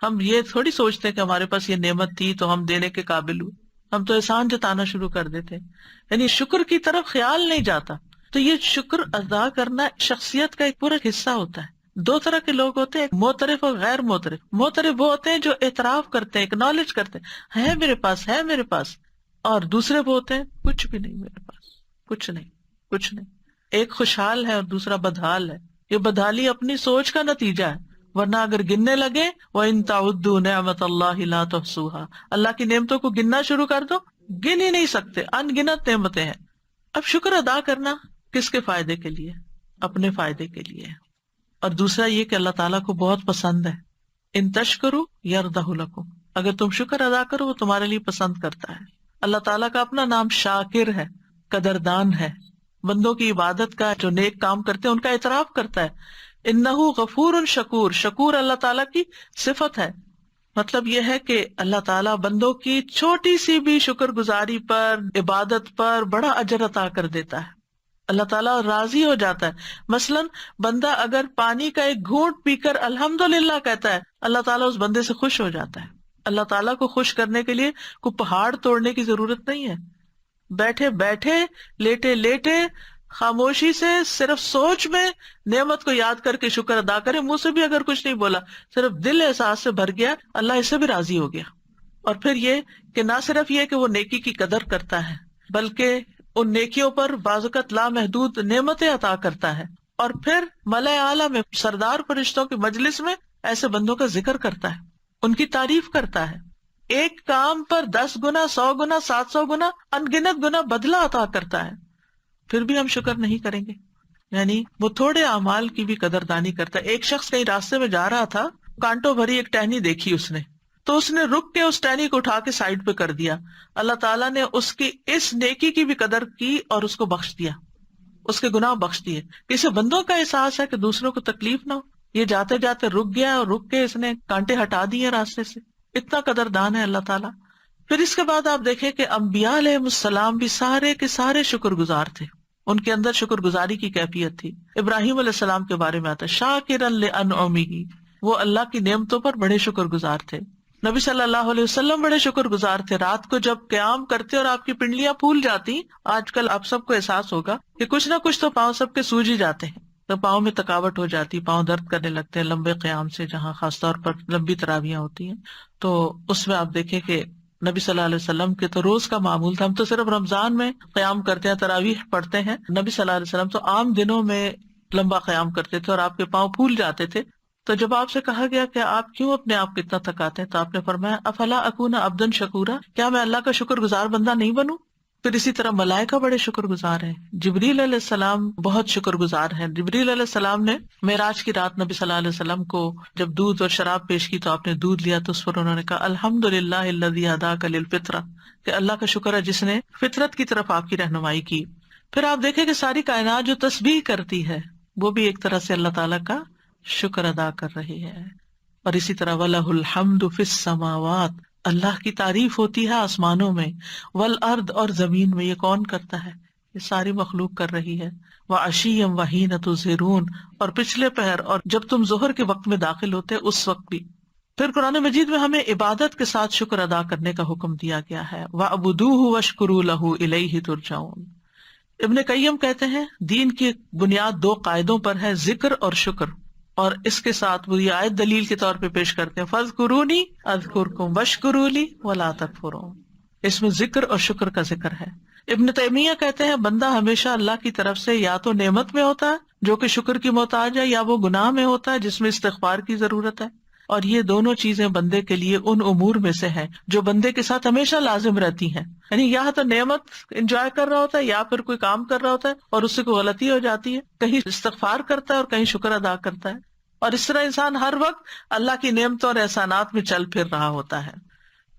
ہم یہ تھوڑی سوچتے ہیں کہ ہمارے پاس یہ نعمت تھی تو ہم دینے کے قابل ہوئے، ہم تو احسان جتانا شروع کر دیتے ہیں، یعنی شکر کی طرف خیال نہیں جاتا۔ تو یہ شکر ادا کرنا شخصیت کا ایک پورا حصہ ہوتا ہے۔ دو طرح کے لوگ ہوتے ہیں، ایک معترف اور غیر معترف۔ معترف وہ ہوتے ہیں جو اعتراف کرتے ہیں، اکنالج کرتے ہیں، ہے میرے پاس، ہے میرے پاس، اور دوسرے وہ ہوتے ہیں کچھ بھی نہیں میرے پاس، کچھ نہیں، کچھ نہیں۔ ایک خوشحال ہے اور دوسرا بدحال ہے، یہ بدحالی اپنی سوچ کا نتیجہ ہے، ورنہ اگر گننے لگے وَإِن تَعُدُّوا نِعْمَتَ اللَّهِ لَا تُحْصُوهَا، اللہ کی نعمتوں کو گننا شروع کر دو، گن ہی نہیں سکتے، ان گنت نعمتیں ہیں۔ اب شکر ادا کرنا کس کے فائدے کے لیے؟ اپنے فائدے کے لیے، اور دوسرا یہ کہ اللہ تعالیٰ کو بہت پسند ہے۔ ان تشکروا یرضہ لکم، اگر تم شکر ادا کرو وہ تمہارے لیے پسند کرتا ہے۔ اللہ تعالیٰ کا اپنا نام شاکر ہے، قدردان ہے، بندوں کی عبادت کا، جو نیک کام کرتے ہیں ان کا اعتراف کرتا ہے۔ انہ غفور شکور، شکور اللہ تعالیٰ کی صفت ہے۔ مطلب یہ ہے کہ اللہ تعالیٰ بندوں کی چھوٹی سی بھی شکر گزاری پر، عبادت پر بڑا اجر عطا کر دیتا ہے۔ اللہ تعالیٰ راضی ہو جاتا ہے۔ مثلاً بندہ اگر پانی کا ایک گھونٹ پی کر الحمدللہ کہتا ہے، اللہ تعالیٰ اس بندے سے خوش ہو جاتا ہے۔ اللہ تعالیٰ کو خوش کرنے کے لیے کوئی پہاڑ توڑنے کی ضرورت نہیں ہے، بیٹھے بیٹھے، لیٹے لیٹے، خاموشی سے صرف سوچ میں نعمت کو یاد کر کے شکر ادا کرے، منہ سے بھی اگر کچھ نہیں بولا، صرف دل احساس سے بھر گیا، اللہ اس سے بھی راضی ہو گیا۔ اور پھر یہ کہ نہ صرف یہ کہ وہ نیکی کی قدر کرتا ہے، بلکہ ان نیکیوں پر بعض اوقات لامحدود نعمتیں عطا کرتا ہے، اور پھر ملائے اعلیٰ میں، سردار فرشتوں کی مجلس میں ایسے بندوں کا ذکر کرتا ہے، ان کی تعریف کرتا ہے، ایک کام پر 10 گنا، 100 گنا، 700 گنا، انگنت گنا بدلہ عطا کرتا ہے، پھر بھی ہم شکر نہیں کریں گے۔ یعنی وہ تھوڑے اعمال کی بھی قدردانی کرتا ہے۔ ایک شخص کہیں راستے میں جا رہا تھا، کانٹوں بھری ایک ٹہنی دیکھی اس نے، تو اس نے رک کے اس ٹہنی کو اٹھا کے سائڈ پہ کر دیا۔ اللہ تعالیٰ نے اس کی اس نیکی کی بھی قدر کی اور اس کو بخش دیا، اس کے گناہ بخش دیے۔ اسے بندوں کا احساس ہے کہ دوسروں کو تکلیف نہ ہو، یہ جاتے جاتے رک گیا اور رک کے اس نے کانٹے ہٹا دیے راستے سے۔ اتنا قدردان ہے اللہ تعالیٰ۔ پھر اس کے بعد آپ دیکھیں کہ انبیاء علیہ السلام بھی سارے کے سارے شکر گزار تھے، ان کے اندر شکر گزاری کی کیفیت تھی۔ ابراہیم علیہ السلام کے بارے میں آتا ہے شاکرا لانعمہ، وہ اللہ کی نعمتوں پر بڑے شکر گزار تھے۔ نبی صلی اللہ علیہ وسلم بڑے شکر گزار تھے، رات کو جب قیام کرتے اور آپ کی پنڈلیاں پھول جاتی، آج کل آپ سب کو احساس ہوگا کہ کچھ نہ کچھ تو پاؤں سب کے سوج ہی جاتے ہیں، تو پاؤں میں تھکاوٹ ہو جاتی، پاؤں درد کرنے لگتے ہیں لمبے قیام سے، جہاں خاص طور پر لمبی تراویحیں ہوتی ہیں۔ تو اس میں آپ دیکھیں کہ نبی صلی اللہ علیہ وسلم کے تو روز کا معمول تھا، ہم تو صرف رمضان میں قیام کرتے ہیں، تراویح پڑھتے ہیں، نبی صلی اللہ علیہ وسلم تو عام دنوں میں لمبا قیام کرتے تھے اور آپ کے پاؤں پھول جاتے تھے۔ تو جب آپ سے کہا گیا کہ آپ کیوں اپنے آپ کو اتنا تھکاتے ہیں، تو آپ نے فرمایا افلا اکون عبدا شکورا، کیا میں اللہ کا شکر گزار بندہ نہیں بنوں؟ پھر اسی طرح ملائکہ بڑے شکر گزار ہیں، جبریل علیہ السلام بہت شکر گزار ہیں۔ جبریل علیہ السلام نے معراج کی رات نبی صلی اللہ علیہ وسلم کو جب دودھ اور شراب پیش کی تو آپ نے دودھ لیا، تو اس پر انہوں نے کہا الحمدللہ الذی ہداک للفطرہ، کہ اللہ کا شکر ہے جس نے فطرت کی طرف آپ کی رہنمائی کی۔ پھر آپ دیکھیں کہ ساری کائنات جو تسبیح کرتی ہے وہ بھی ایک طرح سے اللہ تعالیٰ کا شکر ادا کر رہی ہے۔ اور اسی طرح وَلَهُ الْحَمْدُ فِي السَّمَاوَاتِ، اللہ کی تعریف ہوتی ہے آسمانوں میں، والارض، اور زمین میں۔ یہ کون کرتا ہے؟ یہ ساری مخلوق کر رہی ہے۔ وَعَشِيًّا وَحِينَ تُظْهِرُونَ، اور پچھلے پہر اور جب تم ظہر کے وقت میں داخل ہوتے اس وقت بھی۔ پھر قرآن مجید میں ہمیں عبادت کے ساتھ شکر ادا کرنے کا حکم دیا گیا ہے، وَاعْبُدُوهُ وَاشْكُرُوا لَهُ إِلَيْهِ تُرْجَعُونَ۔ ابن قیم کہتے ہیں دین کی بنیاد 2 قاعدوں پر ہے، ذکر اور شکر، اور اس کے ساتھ وہ یہ آیت دلیل کے طور پہ پیش کرتے ہیں فَاذْكُرُونِي أَذْكُرْكُمْ وَاشْكُرُوا لِي وَلَا تَكْفُرُونَ۔ اس میں ذکر اور شکر کا ذکر ہے۔ ابن تیمیہ کہتے ہیں بندہ ہمیشہ اللہ کی طرف سے یا تو نعمت میں ہوتا ہے جو کہ شکر کی محتاج ہے، یا وہ گناہ میں ہوتا ہے جس میں استغفار کی ضرورت ہے، اور یہ دونوں چیزیں بندے کے لیے ان امور میں سے ہیں جو بندے کے ساتھ ہمیشہ لازم رہتی ہیں۔ یعنی یا تو نعمت انجوائے کر رہا ہوتا ہے یا پھر کوئی کام کر رہا ہوتا ہے اور اس سے کوئی غلطی ہو جاتی ہے، کہیں استغفار کرتا ہے اور کہیں شکر ادا کرتا ہے، اور اس طرح انسان ہر وقت اللہ کی نعمتوں اور احسانات میں چل پھر رہا ہوتا ہے۔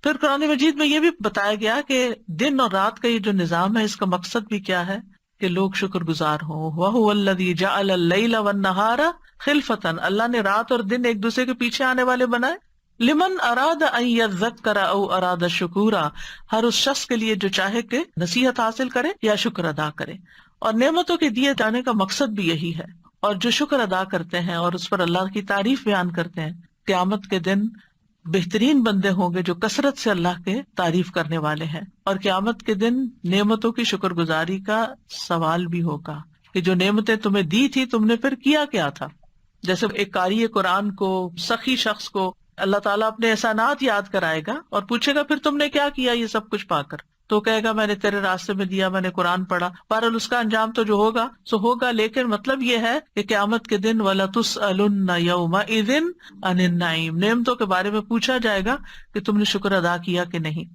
پھر قرآن مجید میں یہ بھی بتایا گیا کہ دن اور رات کا یہ جو نظام ہے اس کا مقصد بھی کیا ہے کہ لوگ شکر گزار ہوں۔ وَهُوَ الَّذِي جَعَلَ اللَّيْلَ وَالنَّهَارَ خِلْفَةً، اللہ نے رات اور دن ایک دوسرے کے پیچھے آنے والے بنائے۔ لمن اراد ان یذکر او اراد شکورا، ہر اس شخص کے لیے جو چاہے کہ نصیحت حاصل کرے یا شکر ادا کرے۔ اور نعمتوں کے دیے جانے کا مقصد بھی یہی ہے، اور جو شکر ادا کرتے ہیں اور اس پر اللہ کی تعریف بیان کرتے ہیں، قیامت کے دن بہترین بندے ہوں گے جو کثرت سے اللہ کے تعریف کرنے والے ہیں۔ اور قیامت کے دن نعمتوں کی شکر گزاری کا سوال بھی ہوگا کہ جو نعمتیں تمہیں دی تھی تم نے پھر کیا کیا تھا۔ جیسے ایک قاری قرآن کو، سخی شخص کو اللہ تعالیٰ اپنے احسانات یاد کرائے گا اور پوچھے گا پھر تم نے کیا کیا یہ سب کچھ پا کر، تو کہے گا میں نے تیرے راستے میں دیا، میں نے قرآن پڑھا۔ بہرحال اس کا انجام تو جو ہوگا سو ہوگا، لیکن مطلب یہ ہے کہ قیامت کے دن وَلَتُسْأَلُنَّ يَوْمَئِذٍ عَنِ النَّعِيمِ، نعمتوں کے بارے میں پوچھا جائے گا کہ تم نے شکر ادا کیا کہ نہیں۔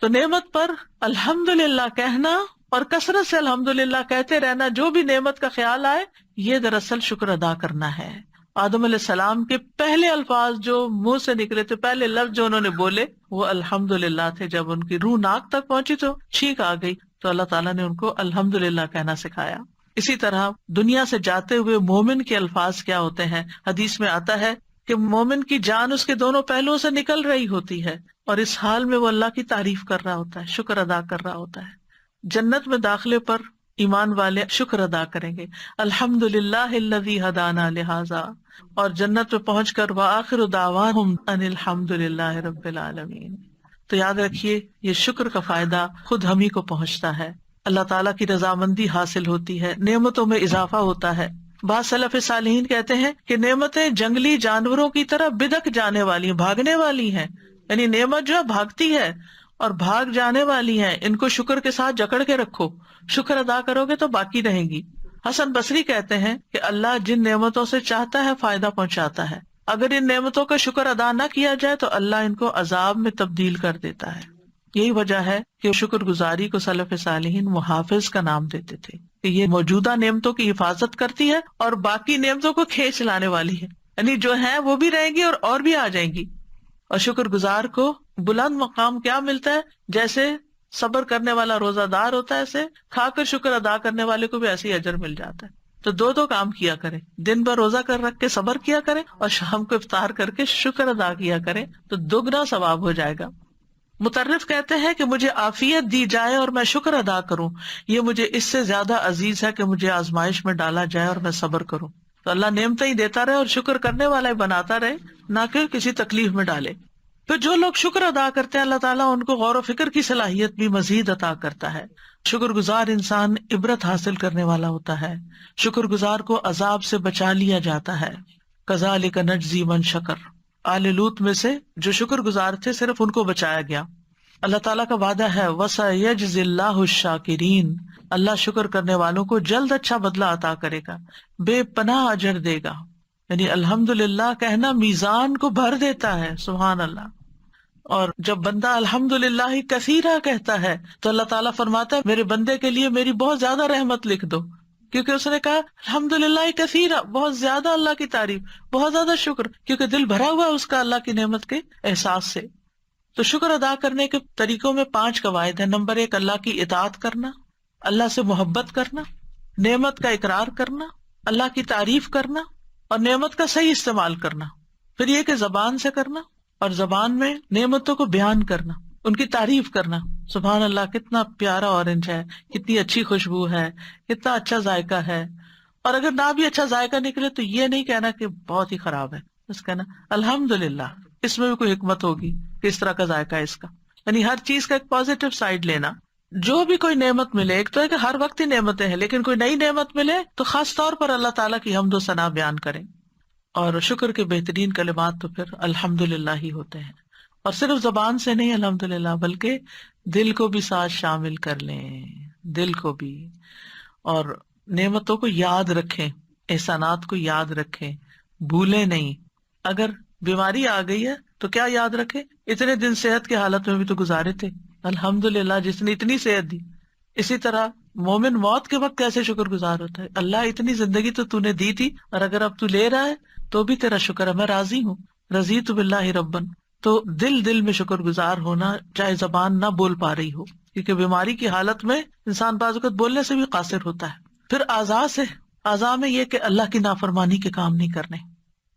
تو نعمت پر الحمدللہ کہنا اور کثرت سے الحمدللہ کہتے رہنا، جو بھی نعمت کا خیال آئے، یہ دراصل شکر ادا کرنا ہے۔ آدم علیہ السلام کے پہلے الفاظ جو منہ سے نکلے تھے، پہلے لفظ جو انہوں نے بولے وہ الحمدللہ تھے۔ جب ان کی روح ناک تک پہنچی تو چھینک آ گئی، تو اللہ تعالیٰ نے ان کو الحمدللہ کہنا سکھایا. اسی طرح دنیا سے جاتے ہوئے مومن کے الفاظ کیا ہوتے ہیں؟ حدیث میں آتا ہے کہ مومن کی جان اس کے دونوں پہلوؤں سے نکل رہی ہوتی ہے اور اس حال میں وہ اللہ کی تعریف کر رہا ہوتا ہے، شکر ادا کر رہا ہوتا ہے. جنت میں داخلے پر ایمان والے شکر ادا کریں گے، الحمدللہ الذی ہدانا لہذا، اور جنت میں پہنچ کر وآخر دعواہم ان الحمدللہ رب العالمین. تو یاد رکھیے یہ شکر کا فائدہ خود ہم ہی کو پہنچتا ہے، اللہ تعالیٰ کی رضامندی حاصل ہوتی ہے، نعمتوں میں اضافہ ہوتا ہے. بعض سلف صالحین کہتے ہیں کہ نعمتیں جنگلی جانوروں کی طرح بدک جانے والی ہیں، بھاگنے والی ہیں. یعنی نعمت جو ہے بھاگتی ہے اور بھاگ جانے والی ہیں، ان کو شکر کے ساتھ جکڑ کے رکھو، شکر ادا کرو گے تو باقی رہیں گی. حسن بصری کہتے ہیں کہ اللہ جن نعمتوں سے چاہتا ہے فائدہ پہنچاتا ہے، اگر ان نعمتوں کا شکر ادا نہ کیا جائے تو اللہ ان کو عذاب میں تبدیل کر دیتا ہے. یہی وجہ ہے کہ شکر گزاری کو سلف صالحین محافظ کا نام دیتے تھے کہ یہ موجودہ نعمتوں کی حفاظت کرتی ہے اور باقی نعمتوں کو کھینچ لانے والی ہے، یعنی جو ہیں وہ بھی رہیں گی اور بھی آ جائیں گی. اور شکر گزار کو بلند مقام کیا ملتا ہے؟ جیسے صبر کرنے والا روزہ دار ہوتا ہے، ایسے کھا کر شکر ادا کرنے والے کو بھی ایسے ہی اجر مل جاتا ہے. تو دو کام کیا کرے، دن بھر روزہ کر رکھ کے صبر کیا کرے اور شام کو افطار کر کے شکر ادا کیا کرے تو دگنا ثواب ہو جائے گا. مطرف کہتے ہیں کہ مجھے عافیت دی جائے اور میں شکر ادا کروں، یہ مجھے اس سے زیادہ عزیز ہے کہ مجھے آزمائش میں ڈالا جائے اور میں صبر کروں. تو اللہ نعمتیں ہی دیتا رہے اور شکر کرنے والا ہی بناتا رہے، نہ کہ کسی تکلیف میں ڈالے. پھر جو لوگ شکر ادا کرتے ہیں اللہ تعالیٰ ان کو غور و فکر کی صلاحیت بھی مزید عطا کرتا ہے. شکر گزار انسان عبرت حاصل کرنے والا ہوتا ہے، شکر گزار کو عذاب سے بچا لیا جاتا ہے. کذالک نجزی من شکر، آل لوط میں سے جو شکر گزار تھے صرف ان کو بچایا گیا. اللہ تعالیٰ کا وعدہ ہے وَسَيَجْزِي اللَّهُ الشَّاكِرِينَ، اللہ شکر کرنے والوں کو جلد اچھا بدلہ عطا کرے گا، بے پناہ اجر دے گا. یعنی الحمدللہ کہنا میزان کو بھر دیتا ہے، سبحان اللہ. اور جب بندہ الحمدللہ کثیرہ کہتا ہے تو اللہ تعالیٰ فرماتا ہے میرے بندے کے لیے میری بہت زیادہ رحمت لکھ دو، کیونکہ اس نے کہا الحمدللہ کثیرہ، بہت زیادہ اللہ کی تعریف، بہت زیادہ شکر، کیونکہ دل بھرا ہوا ہے اس کا اللہ کی نعمت کے احساس سے. تو شکر ادا کرنے کے طریقوں میں 5 قواعد ہیں. نمبر 1، اللہ کی اطاعت کرنا، اللہ سے محبت کرنا، نعمت کا اقرار کرنا، اللہ کی تعریف کرنا اور نعمت کا صحیح استعمال کرنا. پھر یہ کہ زبان سے کرنا اور زبان میں نعمتوں کو بیان کرنا، ان کی تعریف کرنا. سبحان اللہ کتنا پیارا اورنج ہے، کتنی اچھی خوشبو ہے، کتنا اچھا ذائقہ ہے. اور اگر نہ بھی اچھا ذائقہ نکلے تو یہ نہیں کہنا کہ بہت ہی خراب ہے، بس کہنا الحمدللہ. اس میں بھی کوئی حکمت ہوگی کہ اس طرح کا ذائقہ ہے اس کا. یعنی ہر چیز کا ایک پازیٹو سائڈ لینا. جو بھی کوئی نعمت ملے، ایک تو ہے کہ ہر وقت ہی نعمتیں ہیں، لیکن کوئی نئی نعمت ملے تو خاص طور پر اللہ تعالیٰ کی حمد و ثنا بیان کریں. اور شکر کے بہترین کلمات تو پھر الحمدللہ ہی ہوتے ہیں. اور صرف زبان سے نہیں الحمدللہ، بلکہ دل کو بھی ساتھ شامل کر لیں، دل کو بھی. اور نعمتوں کو یاد رکھیں، احسانات کو یاد رکھیں، بھولیں نہیں. اگر بیماری آ گئی ہے تو کیا یاد رکھے؟ اتنے دن صحت کی حالت میں بھی تو گزارے تھے، الحمدللہ جس نے اتنی صحت دی. اسی طرح مومن موت کے وقت کیسے شکر گزار ہوتا ہے، اللہ اتنی زندگی تو نے دی تھی اور اگر اب تو لے رہا ہے تو بھی تیرا شکر ہے، میں راضی ہوں، رضیت باللہ ربن. تو دل میں شکر گزار ہونا، چاہے زبان نہ بول پا رہی ہو، کیونکہ بیماری کی حالت میں انسان بعض اوقات بولنے سے بھی قاصر ہوتا ہے. پھر اعضاء میں یہ کہ اللہ کی نافرمانی کے کام نہیں کرنے.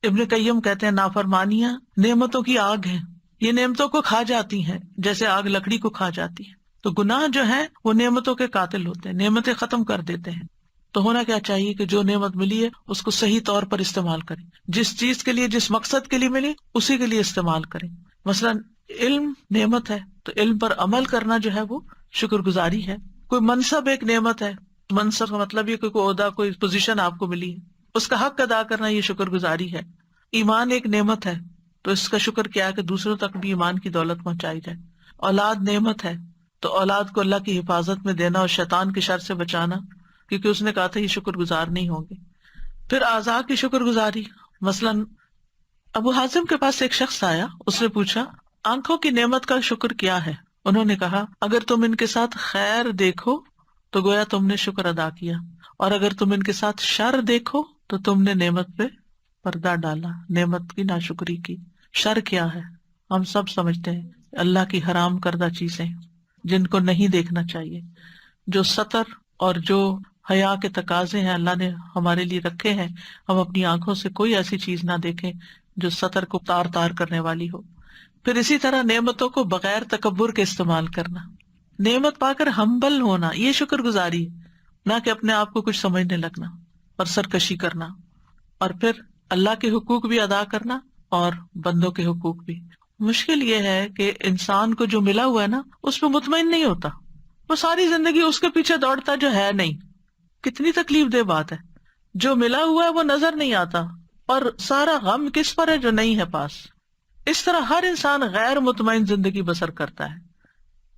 ابن قیم کہتے ہیں نافرمانیاں نعمتوں کی آگ ہیں، یہ نعمتوں کو کھا جاتی ہیں جیسے آگ لکڑی کو کھا جاتی ہے. تو گناہ جو ہے وہ نعمتوں کے قاتل ہوتے ہیں، نعمتیں ختم کر دیتے ہیں. تو ہونا کیا چاہیے کہ جو نعمت ملی ہے اس کو صحیح طور پر استعمال کریں، جس چیز کے لیے، جس مقصد کے لیے ملی اسی کے لیے استعمال کریں. مثلا علم نعمت ہے تو علم پر عمل کرنا جو ہے وہ شکر گزاری ہے. کوئی منصب ایک نعمت ہے، منصب کا مطلب یہ کوئی عہدہ، کوئی پوزیشن آپ کو ملی ہے، اس کا حق ادا کرنا یہ شکر گزاری ہے. ایمان ایک نعمت ہے تو اس کا شکر کیا ہے کہ دوسروں تک بھی ایمان کی دولت پہنچائی جائے. اولاد نعمت ہے تو اولاد کو اللہ کی حفاظت میں دینا اور شیطان کی شر سے بچانا، کیونکہ اس نے کہا تھا یہ شکر گزار نہیں ہوں گے. پھر اعضاء کی شکر گزاری، مثلا ابو حازم کے پاس ایک شخص آیا، اس نے پوچھا آنکھوں کی نعمت کا شکر کیا ہے؟ انہوں نے کہا اگر تم ان کے ساتھ خیر دیکھو تو گویا تم نے شکر ادا کیا، اور اگر تم ان کے ساتھ شر دیکھو تو تم نے نعمت پہ پردہ ڈالا، نعمت کی ناشکری کی. شر کیا ہے؟ ہم سب سمجھتے ہیں اللہ کی حرام کردہ چیزیں جن کو نہیں دیکھنا چاہیے. جو سطر اور جو حیا کے تقاضے ہیں اللہ نے ہمارے لیے رکھے ہیں، ہم اپنی آنکھوں سے کوئی ایسی چیز نہ دیکھیں جو سطر کو تار تار کرنے والی ہو۔ پھر اسی طرح نعمتوں کو بغیر تکبر کے استعمال کرنا، نعمت پا کر ہمبل ہونا، یہ شکر گزاری ہے، نہ کہ اپنے آپ کو کچھ سمجھنے لگنا اور سرکشی کرنا۔ اور پھر اللہ کے حقوق بھی ادا کرنا اور بندوں کے حقوق بھی۔ مشکل یہ ہے کہ انسان کو جو ملا ہوا ہے نا اس پہ مطمئن نہیں ہوتا، وہ ساری زندگی اس کے پیچھے دوڑتا جو ہے نہیں۔ کتنی تکلیف دہ بات ہے، جو ملا ہوا ہے وہ نظر نہیں آتا اور سارا غم کس پر ہے؟ جو نہیں ہے پاس۔ اس طرح ہر انسان غیر مطمئن زندگی بسر کرتا ہے،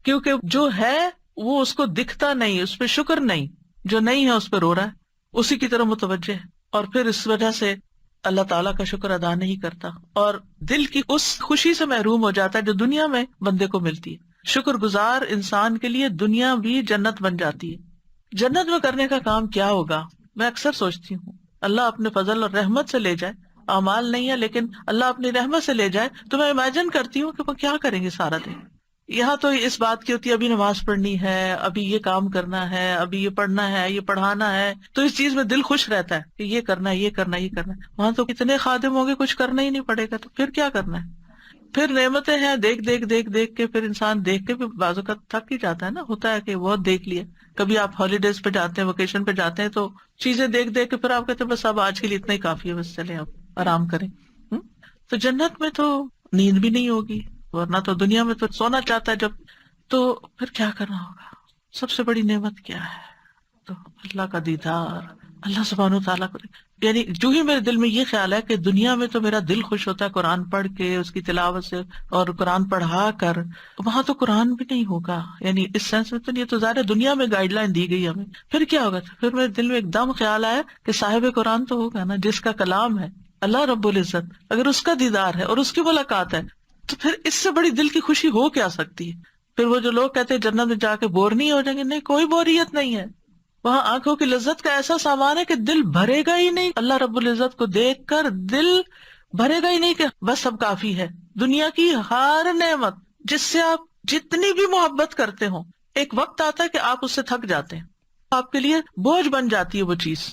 کیونکہ جو ہے وہ اس کو دکھتا نہیں، اس پہ شکر نہیں، جو نہیں ہے اس پہ رو رہا ہے، اسی کی طرح متوجہ ہے، اور پھر اس وجہ سے اللہ تعالیٰ کا شکر ادا نہیں کرتا اور دل کی اس خوشی سے محروم ہو جاتا ہے جو دنیا میں بندے کو ملتی ہے۔ شکر گزار انسان کے لیے دنیا بھی جنت بن جاتی ہے۔ جنت میں کرنے کا کام کیا ہوگا؟ میں اکثر سوچتی ہوں اللہ اپنے فضل اور رحمت سے لے جائے، اعمال نہیں ہے لیکن اللہ اپنی رحمت سے لے جائے، تو میں امیجن کرتی ہوں کہ وہ کیا کریں گے سارا دن۔ یہاں تو اس بات کی ہوتی ہے ابھی نماز پڑھنی ہے، ابھی یہ کام کرنا ہے، ابھی یہ پڑھنا ہے، یہ پڑھانا ہے، تو اس چیز میں دل خوش رہتا ہے کہ یہ کرنا ہے، یہ کرنا ہے، یہ کرنا ہے۔ وہاں تو اتنے خادم ہوں گے کچھ کرنا ہی نہیں پڑے گا، تو پھر کیا کرنا ہے؟ پھر نعمتیں ہیں، دیکھ کے پھر انسان دیکھ کے بھی بعض اوقات تھک ہی جاتا ہے نا، ہوتا ہے کہ بہت دیکھ لیا۔ کبھی آپ ہالیڈیز پہ جاتے ہیں، ویکیشن پہ جاتے ہیں، تو چیزیں دیکھ کے پھر آپ کہتے ہیں بس اب آج کے لیے اتنا ہی کافی ہے، بس چلیں اب آرام کریں۔ تو جنت میں تو نیند بھی نہیں ہوگی، ورنہ تو دنیا میں تو سونا چاہتا ہے جب، تو پھر کیا کرنا ہوگا؟ سب سے بڑی نعمت کیا ہے؟ تو اللہ کا دیدار، اللہ سبحانہ وتعالیٰ کو، یعنی جو ہی میرے دل میں یہ خیال ہے کہ دنیا میں تو میرا دل خوش ہوتا ہے قرآن پڑھ کے، اس کی تلاوت سے اور قرآن پڑھا کر، وہاں تو قرآن بھی نہیں ہوگا، یعنی اس سینس میں تو یہ تو ظاہر دنیا میں گائیڈ لائن دی گئی ہمیں، پھر کیا ہوگا؟ پھر میرے دل میں ایک دم خیال آیا کہ صاحب قرآن تو ہوگا نا، جس کا کلام ہے اللہ رب العزت، اگر اس کا دیدار ہے اور اس کی ملاقات ہے تو پھر اس سے بڑی دل کی خوشی ہو کیا سکتی ہے؟ پھر وہ جو لوگ کہتے ہیں جنت میں جا کے بور نہیں ہو جائیں گے، نہیں، کوئی بوریت نہیں ہے، وہاں آنکھوں کی لذت کا ایسا سامان ہے کہ دل بھرے گا ہی نہیں، اللہ رب العزت کو دیکھ کر دل بھرے گا ہی نہیں کہ بس اب کافی ہے۔ دنیا کی ہر نعمت جس سے آپ جتنی بھی محبت کرتے ہو، ایک وقت آتا ہے کہ آپ اس سے تھک جاتے ہیں، آپ کے لیے بوجھ بن جاتی ہے وہ چیز۔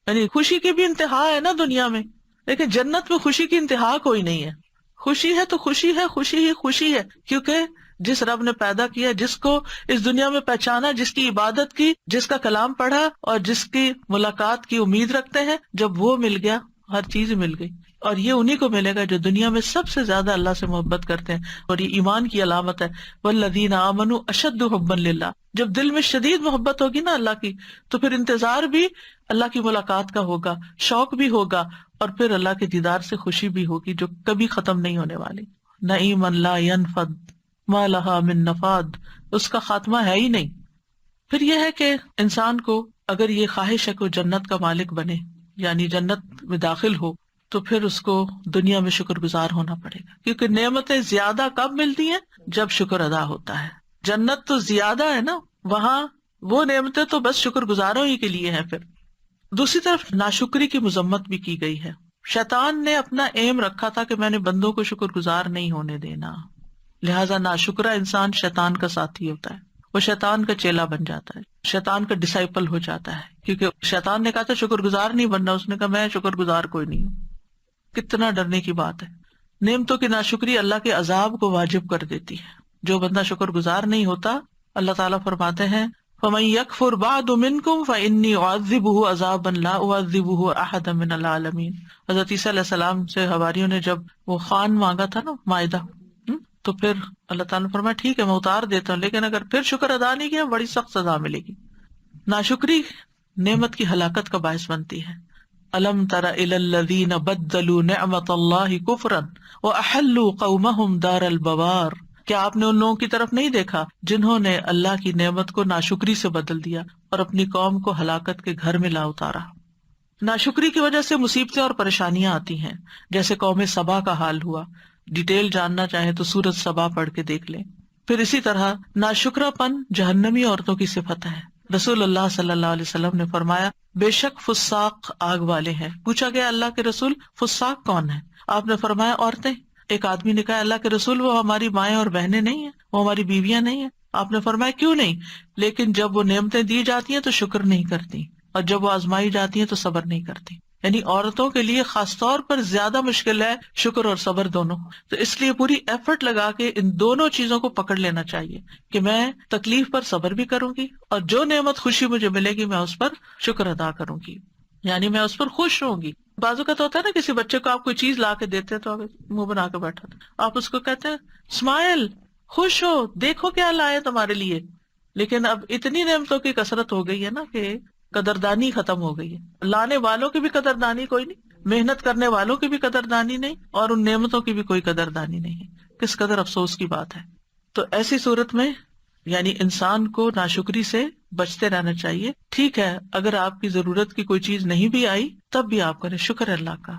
یعنی خوشی کی بھی انتہا ہے نا دنیا میں، لیکن جنت میں خوشی کی انتہا کوئی نہیں ہے۔ خوشی ہے تو خوشی ہے، خوشی ہی خوشی ہے، کیونکہ جس رب نے پیدا کیا، جس کو اس دنیا میں پہچانا، جس کی عبادت کی، جس کا کلام پڑھا اور جس کی ملاقات کی امید رکھتے ہیں، جب وہ مل گیا ہر چیز مل گئی۔ اور یہ انہی کو ملے گا جو دنیا میں سب سے زیادہ اللہ سے محبت کرتے ہیں، اور یہ ایمان کی علامت ہے۔ والذین آمنوا اشد حبا للہ، جب دل میں شدید محبت ہوگی نا اللہ کی، تو پھر انتظار بھی اللہ کی ملاقات کا ہوگا، شوق بھی ہوگا، اور پھر اللہ کے دیدار سے خوشی بھی ہوگی جو کبھی ختم نہیں ہونے والی۔ نعیم لا ینفد ما لہا من نفاد، اس کا خاتمہ ہے ہی نہیں۔ پھر یہ ہے کہ انسان کو اگر یہ خواہش ہے کہ وہ جنت کا مالک بنے، یعنی جنت میں داخل ہو، تو پھر اس کو دنیا میں شکر گزار ہونا پڑے گا، کیونکہ نعمتیں زیادہ کب ملتی ہیں؟ جب شکر ادا ہوتا ہے۔ جنت تو زیادہ ہے نا، وہاں وہ نعمتیں تو بس شکر گزاروں ہی کے لیے ہیں۔ پھر دوسری طرف ناشکری کی مذمت بھی کی گئی ہے۔ شیطان نے اپنا ایم رکھا تھا کہ میں نے بندوں کو شکر گزار نہیں ہونے دینا، لہٰذا ناشکرا انسان شیطان کا ساتھی ہوتا ہے، وہ شیطان کا چیلا بن جاتا ہے، شیطان کا ڈسائپل ہو جاتا ہے، کیونکہ شیطان نے کہا تھا شکر گزار نہیں بننا، اس نے کہا میں شکر گزار کوئی نہیں ہوں۔ کتنا ڈرنے کی بات ہے۔ نعمتوں کی ناشکری اللہ کے عذاب کو واجب کر دیتی ہے۔ جو بندہ شکر گزار نہیں ہوتا، اللہ تعالیٰ فرماتے ہیں فَمَن يَكْفُرْ بَعْدُ مِنْكُمْ فَإِنِّي أُعَذِّبُهُ عَذَابًا لَا أُعَذِّبُهُ أَحَدًا مِنَ الْعَالَمِينَ۔ حضرت عیسیٰ علیہ السلام سے حواریوں نے جب وہ خوان مانگا تھا نا، مائدہ، تو پھر اللہ تعالیٰ نے فرمایا ٹھیک ہے میں اتار دیتا ہوں، لیکن اگر پھر شکر ادا نہیں کیا بڑی سخت سزا ملے گی۔ ناشکری نعمت کی ہلاکت کا باعث بنتی ہے۔ الم تر الی الذین بدلوا نعمت اللہ کفرا واحلوا قومهم دار البوار، کیا آپ نے ان لوگوں کی طرف نہیں دیکھا جنہوں نے اللہ کی نعمت کو ناشکری سے بدل دیا اور اپنی قوم کو ہلاکت کے گھر میں لا اتارا۔ ناشکری کی وجہ سے مصیبتیں اور پریشانیاں آتی ہیں، جیسے قوم سبا کا حال ہوا۔ ڈیٹیل جاننا چاہیں تو سورۃ سبا پڑھ کے دیکھ لیں۔ پھر اسی طرح ناشکرا پن جہنمی عورتوں کی صفت ہے۔ رسول اللہ صلی اللہ علیہ وسلم نے فرمایا بے شک فساق آگ والے ہیں۔ پوچھا گیا اللہ کے رسول فساق کون ہے؟ آپ نے فرمایا عورتیں۔ ایک آدمی نے کہا اللہ کے رسول وہ ہماری مائیں اور بہنیں نہیں ہیں، وہ ہماری بیویاں نہیں ہیں. آپ نے فرمایا کیوں نہیں؟ لیکن جب وہ نعمتیں دی جاتی ہیں تو شکر نہیں کرتی، اور جب وہ آزمائی جاتی ہیں تو صبر نہیں کرتی. یعنی عورتوں کے لیے خاص طور پر زیادہ مشکل ہے شکر اور صبر دونوں. تو اس لیے پوری ایفرٹ لگا کے ان دونوں چیزوں کو پکڑ لینا چاہیے کہ میں تکلیف پر صبر بھی کروں گی، اور جو نعمت خوشی مجھے ملے گی میں اس پر شکر ادا کروں گی، یعنی میں اس پر خوش ہوں گی. بازو کا تو ہوتا ہے نا کسی بچے کو آپ کوئی چیز لا کے دیتے ہیں تو آپ منہ بنا کے بیٹھا تھا، آپ اس کو کہتے ہیں اسمائل، خوش ہو، دیکھو کیا لائے تمہارے لیے. لیکن اب اتنی نعمتوں کی کثرت ہو گئی ہے نا کہ قدردانی ختم ہو گئی ہے. لانے والوں کی بھی قدردانی کوئی نہیں، محنت کرنے والوں کی بھی قدردانی نہیں، اور ان نعمتوں کی بھی کوئی قدردانی نہیں ہے. کس قدر افسوس کی بات ہے. تو ایسی صورت میں یعنی انسان کو ناشکری سے بچتے رہنا چاہیے. ٹھیک ہے اگر آپ کی ضرورت کی کوئی چیز نہیں بھی آئی تب بھی آپ کریں شکر اللہ کا،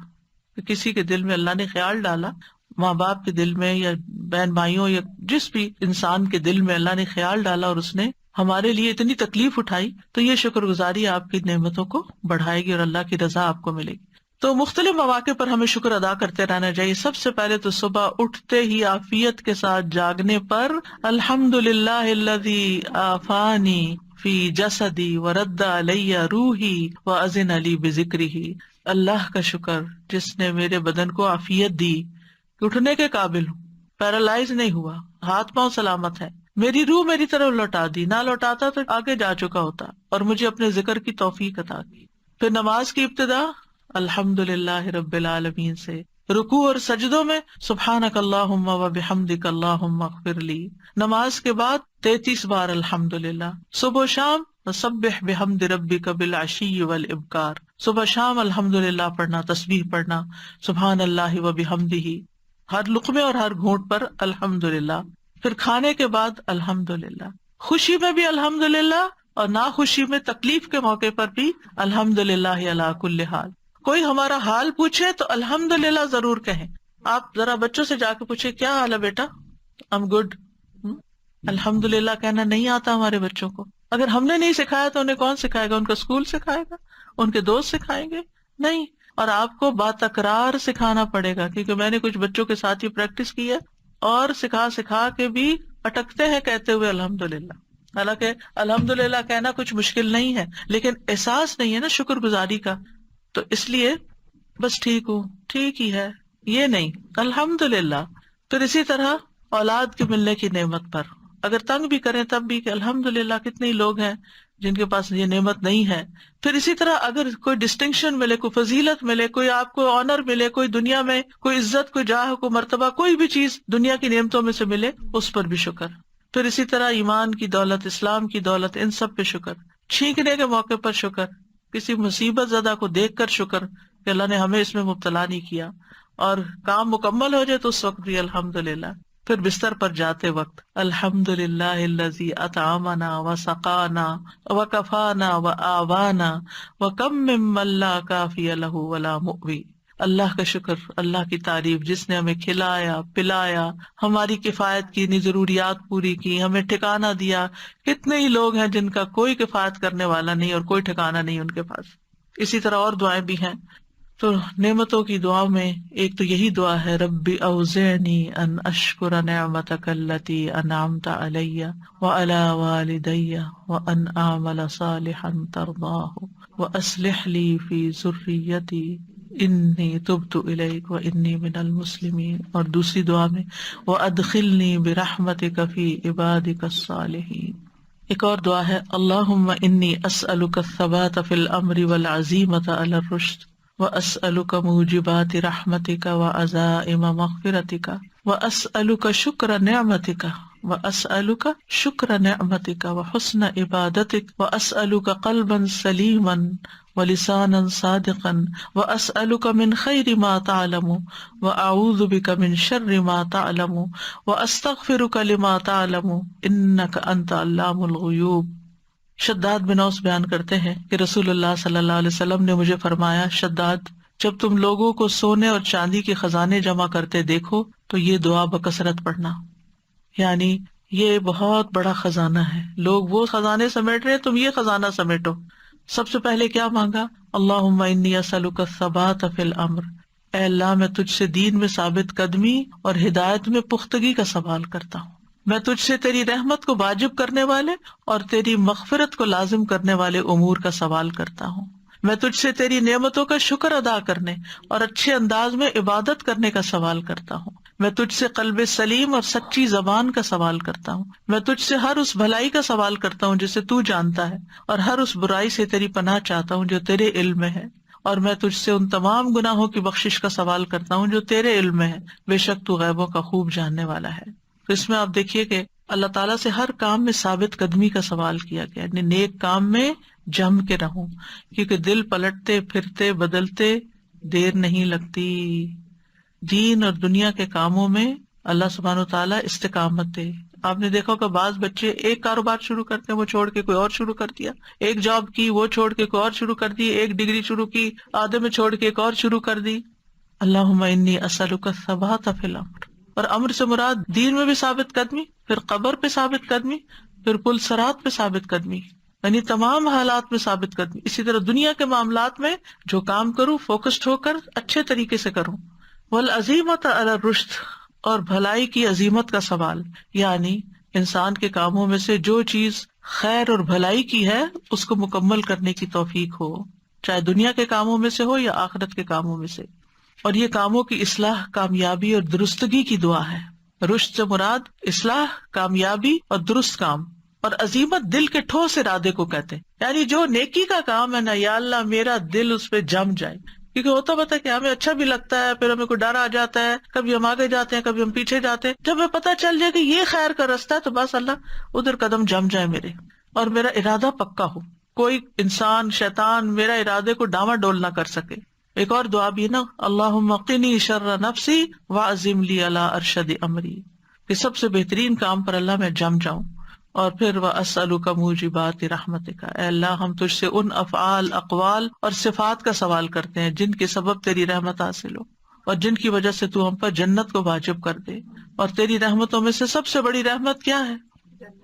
کہ کسی کے دل میں اللہ نے خیال ڈالا، ماں باپ کے دل میں یا بہن بھائیوں یا جس بھی انسان کے دل میں اللہ نے خیال ڈالا اور اس نے ہمارے لیے اتنی تکلیف اٹھائی، تو یہ شکر گزاری آپ کی نعمتوں کو بڑھائے گی اور اللہ کی رضا آپ کو ملے گی. تو مختلف مواقع پر ہمیں شکر ادا کرتے رہنا چاہیے. سب سے پہلے تو صبح اٹھتے ہی عافیت کے ساتھ جاگنے پر الحمدللہ الذی عافانی فی جسدی ورد علی روحی واذن لی بذکرہ. اللہ کا شکر جس نے میرے بدن کو عافیت دی کہ اٹھنے کے قابل ہوں، پیرالائز نہیں ہوا، ہاتھ پاؤں سلامت ہے، میری روح میری طرف لوٹا دی، نہ لوٹاتا تو آگے جا چکا ہوتا، اور مجھے اپنے ذکر کی توفیق عطا کی. پھر نماز کی ابتدا الحمدللہ رب العالمین سے، رکوع اور سجدوں میں سبحانک اللہم و بحمدک اللہم اغفر لی. نماز کے بعد 33 بار الحمدللہ. صبح و شام سبح بحمد ربک بالعشی والابکار، صبح شام الحمدللہ پڑھنا، تسبیح پڑھنا، سبحان اللہ و بحمدہ، ہر لقمے اور ہر گھونٹ پر الحمدللہ. پھر کھانے کے بعد الحمدللہ، خوشی میں بھی الحمدللہ اور ناخوشی میں تکلیف کے موقع پر بھی الحمدللہ علی کل حال. کوئی ہمارا حال پوچھے تو الحمدللہ ضرور کہیں. آپ ذرا بچوں سے جا کے پوچھے کیا حال ہے بیٹا، I'm good. الحمدللہ کہنا نہیں آتا ہمارے بچوں کو. اگر ہم نے نہیں سکھایا تو انہیں کون سکھائے گا؟ ان کا اسکول سکھائے گا، ان کے دوست سکھائیں گے؟ نہیں. اور آپ کو باتکرار سکھانا پڑے گا، کیونکہ میں نے کچھ بچوں کے ساتھ یہ پریکٹس کی ہے اور سکھا کے بھی اٹکتے ہیں کہتے ہوئے الحمدللہ. حالانکہ الحمدللہ کہنا کچھ مشکل نہیں ہے، لیکن احساس نہیں ہے نا شکر گزاری کا. تو اس لیے بس ٹھیک ہوں، ٹھیک ہی ہے، یہ نہیں، الحمدللہ. پھر اسی طرح اولاد کے ملنے کی نعمت پر اگر تنگ بھی کریں تب بھی کہ الحمدللہ کتنے ہی لوگ ہیں جن کے پاس یہ نعمت نہیں ہے. پھر اسی طرح اگر کوئی ڈسٹنکشن ملے، کوئی فضیلت ملے، کوئی آپ کو آنر ملے، کوئی دنیا میں کوئی عزت، کوئی جاہ، کوئی مرتبہ، کوئی بھی چیز دنیا کی نعمتوں میں سے ملے، اس پر بھی شکر. پھر اسی طرح ایمان کی دولت، اسلام کی دولت، ان سب پہ شکر. چھینکنے کے موقع پر شکر، کسی مصیبت زدہ کو دیکھ کر شکر کہ اللہ نے ہمیں اس میں مبتلا نہیں کیا، اور کام مکمل ہو جائے تو اس وقت بھی الحمدللہ. پھر بستر پر جاتے وقت الحمدللہ الذی اطعمنا وسقانا وکفانا وآوانا وکم ممن لا کافی لہ ولا مؤوی. اللہ کا شکر، اللہ کی تعریف جس نے ہمیں کھلایا پلایا، ہماری کفایت کی، ضروریات پوری کی، ہمیں ٹھکانہ دیا. کتنے ہی لوگ ہیں جن کا کوئی کفایت کرنے والا نہیں اور کوئی ٹھکانہ نہیں ان کے پاس. اسی طرح اور دعائیں بھی ہیں. تو نعمتوں کی دعا میں ایک تو یہی دعا ہے رب اوزعنی ان اشکر نعمتک التی انعمت علی وعلی والدی وان اعمل صالحا ترضاہ واصلح لی فی ذریتی انی تبت الیک وانی من المسلمین. اور دوسری دعا میں وادخلنی برحمتک فی عبادک الصالحین. ایک اور دعا ہے اللہم انی اسألک الثبات فی الامر والعزیمۃ علی الرشد واسألک موجبات رحمتک وعزائم مغفرتک واسألک شکر نعمتک وحسن عبادتک واسألک قلبا سلیما ولسانا صادقا واسألک من خیر ما تعلم واعوذ بک من شر ما تعلم واستغفرک لما تعلم انک انت علام الغیوب. شداد بن اوس بیان کرتے ہیں کہ رسول اللہ صلی اللہ علیہ وسلم نے مجھے فرمایا، شداد جب تم لوگوں کو سونے اور چاندی کے خزانے جمع کرتے دیکھو تو یہ دعا بکثرت پڑھنا. یعنی یہ بہت بڑا خزانہ ہے، لوگ وہ خزانے سمیٹ رہے، تم یہ خزانہ سمیٹو. سب سے پہلے کیا مانگا؟ اللہم انی اسألک الثبات فی الامر، اے اللہ میں تجھ سے دین میں ثابت قدمی اور ہدایت میں پختگی کا سوال کرتا ہوں. میں تجھ سے تیری رحمت کو واجب کرنے والے اور تیری مغفرت کو لازم کرنے والے امور کا سوال کرتا ہوں. میں تجھ سے تیری نعمتوں کا شکر ادا کرنے اور اچھے انداز میں عبادت کرنے کا سوال کرتا ہوں. میں تجھ سے قلب سلیم اور سچی زبان کا سوال کرتا ہوں. میں تجھ سے ہر اس بھلائی کا سوال کرتا ہوں جسے تو جانتا ہے، اور ہر اس برائی سے تیری پناہ چاہتا ہوں جو تیرے علم میں ہے. اور میں تجھ سے ان تمام گناہوں کی بخشش کا سوال کرتا ہوں جو تیرے علم میں ہے، بے شک تو غیبوں کا خوب جاننے والا ہے. تو اس میں آپ دیکھیے کہ اللہ تعالیٰ سے ہر کام میں ثابت قدمی کا سوال کیا گیا، یعنی نیک کام میں جم کے رہوں، کیونکہ دل پلٹتے پھرتے بدلتے دیر نہیں لگتی. دین اور دنیا کے کاموں میں اللہ سبحانہ و تعالیٰ استقامت دے. آپ نے دیکھا کہ بعض بچے ایک کاروبار شروع کرتے ہیں، وہ چھوڑ کے کوئی اور شروع کر دیا، ایک جاب کی وہ چھوڑ کے کوئی اور شروع کر دی، ایک ڈگری شروع کی آدھے میں چھوڑ کے ایک اور شروع کر دی. اللہم انی اسألک الثبات فی الامر. اور امر سے مراد دین میں بھی ثابت قدمی، پھر قبر پہ ثابت قدمی، پھر پل صراط پہ ثابت قدمی، یعنی تمام حالات میں ثابت قدمی. اسی طرح دنیا کے معاملات میں جو کام کروں فوکسڈ ہو کر اچھے طریقے سے کروں. والعزیمۃ علی الرشد، اور بھلائی کی عظیمت کا سوال، یعنی انسان کے کاموں میں سے جو چیز خیر اور بھلائی کی ہے اس کو مکمل کرنے کی توفیق ہو، چاہے دنیا کے کاموں میں سے ہو یا آخرت کے کاموں میں سے. اور یہ کاموں کی اصلاح، کامیابی اور درستگی کی دعا ہے. رشد سے مراد اصلاح، کامیابی اور درست کام. اور عظیمت دل کے ٹھوس ارادے کو کہتے ہیں، یعنی جو نیکی کا کام ہے نا، یا اللہ میرا دل اس پہ جم جائے. کیونکہ ہوتا پتا کہ ہمیں اچھا بھی لگتا ہے، پھر ہمیں کوئی ڈر آ جاتا ہے، کبھی ہم آگے جاتے ہیں کبھی ہم پیچھے جاتے ہیں. جب ہمیں پتا چل جائے کہ یہ خیر کا راستہ ہے تو بس اللہ ادھر قدم جم جائے میرے، اور میرا ارادہ پکا ہو، کوئی انسان شیطان میرا ارادے کو ڈاما ڈول نہ کر سکے. ایک اور دعا بھی نا، اللہم قنی شر نفسی واعزم لی علی ارشد امری، کہ سب سے بہترین کام پر اللہ میں جم جاؤں. اور پھر واسألک موجبات رحمتک، اے اللہ ہم تجھ سے ان افعال، اقوال اور صفات کا سوال کرتے ہیں جن کے سبب تیری رحمت حاصل ہو اور جن کی وجہ سے تو ہم پر جنت کو واجب کر دے. اور تیری رحمتوں میں سے سب سے بڑی رحمت کیا ہے؟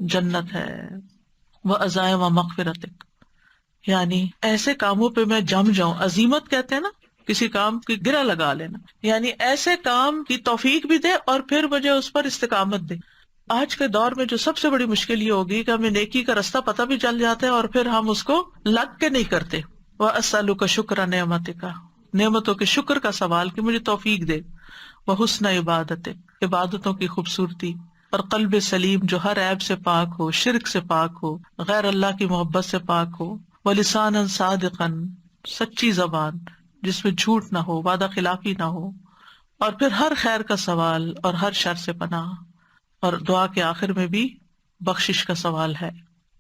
جنت ہے. وعزائم مغفرتک، یعنی ایسے کاموں پہ میں جم جاؤں. عزیمت کہتے ہیں نا کسی کام کی گرہ لگا لینا، یعنی ایسے کام کی توفیق بھی دے اور پھر مجھے اس پر استقامت دے. آج کے دور میں جو سب سے بڑی مشکل یہ ہوگی کہ ہمیں نیکی کا راستہ پتہ بھی چل جاتا ہے اور پھر ہم اس کو لگ کے نہیں کرتے. وَأَسْأَلُكَ شُكْرَ نِعْمَتِكَ، نعمتوں کے شکر کا سوال کہ مجھے توفیق دے. وَحُسْنَ عِبَادَتِكَ، عبادتوں کی خوبصورتی. اور قلب سلیم جو ہر عیب سے پاک ہو، شرک سے پاک ہو، غیر اللہ کی محبت سے پاک ہو. وَلِسَانًا صَادِقًا، سچی زبان جس میں جھوٹ نہ ہو، وعدہ خلافی نہ ہو. اور پھر ہر خیر کا سوال اور ہر شر سے پناہ. اور دعا کے آخر میں بھی بخشش کا سوال ہے.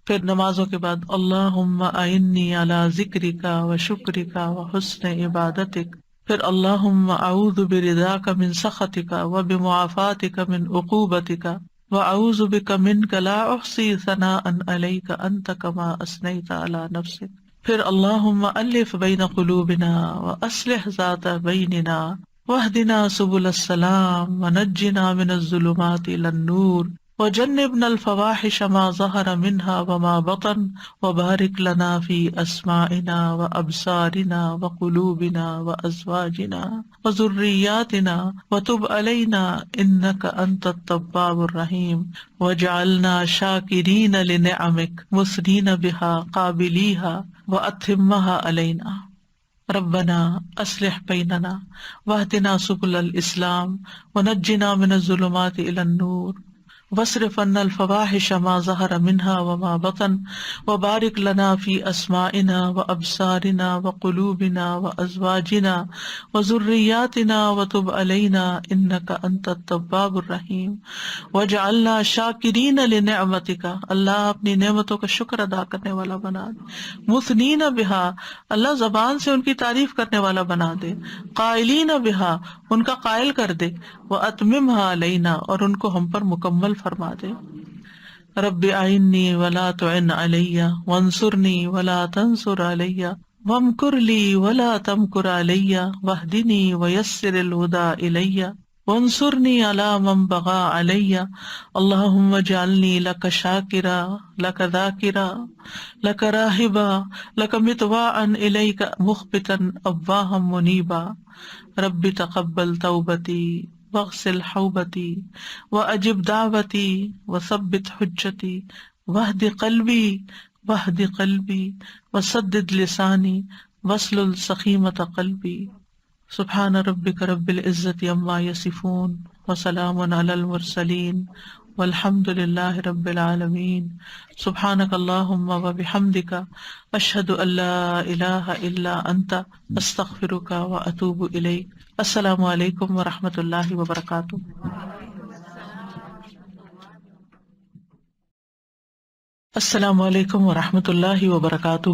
پھر نمازوں کے بعد اللہم اعنی علی ذکرک و شکرک و حسن عبادتک. پھر اللہم اعوذ برضاک من سخطک و بمعافاتک من عقوبتک و اعوذ بک منک لا احصی ثناء علیک انت کما اثنیت علی نفسک. پھر اللہم الف بین قلوبنا و اصلح ذات بیننا واہدنا سبل السلام ونجنا من الظلمات الى النور وجنبنا الفواحش ما ظہر منها وما بطن وبارک لنا فی اسماعنا وابصارنا وقلوبنا وازواجنا وذریاتنا وتب علینا انک انت التواب الرحیم وجعلنا شاکرین لنعمک مثنین بها قابلیها واتمها علینا. ربنا اصلح بیننا واہدنا سبل الاسلام ونجنا من الظلمات الى النور واصرف عنا الفواحش ما ظہر منها وما بطن وبارک لنا فی اسماعنا وابصارنا وقلوبنا وازواجنا وذریاتنا وتب علینا انک انت التواب الرحیم وجعلنا شاکرین لنعمتک. اللہ اپنی نعمتوں کا شکر ادا کرنے والا بنا دے. مثنین بہا، اللہ زبان سے ان کی تعریف کرنے والا بنا دے. قائلین بہا، ان کا قائل کر دے. واتممها علینا، اور ان کو ہم پر مکمل فرما دے. رب اعنی ولا تعن علی وانصرنی ولا تنصر علی وامکر لی ولا تمکر علی واہدنی ویسر الہدی الی وانصرنی علی من بغى علی اللہم اجعلنی لک شاکرا لک ذاکرا لک راہبا لک مطواعا الیک مخبتا اواہا منیبا رب تقبل توبتی واغسل حوبتی واجب دعوتی وثبت حجتی واہد قلبی وسدد لسانی واسلل سخیمۃ قلبی سبحان ربک رب العزت عما یصفون وسلام علی المرسلین والحمد للہ رب العالمین سبحانک اللہم وبحمدک اشہد ان لا الہ الا انت استغفرک واتوب الیک۔ السلام علیکم ورحمۃ اللہ وبرکاتہ۔ السلام علیکم ورحمۃ اللہ وبرکاتہ۔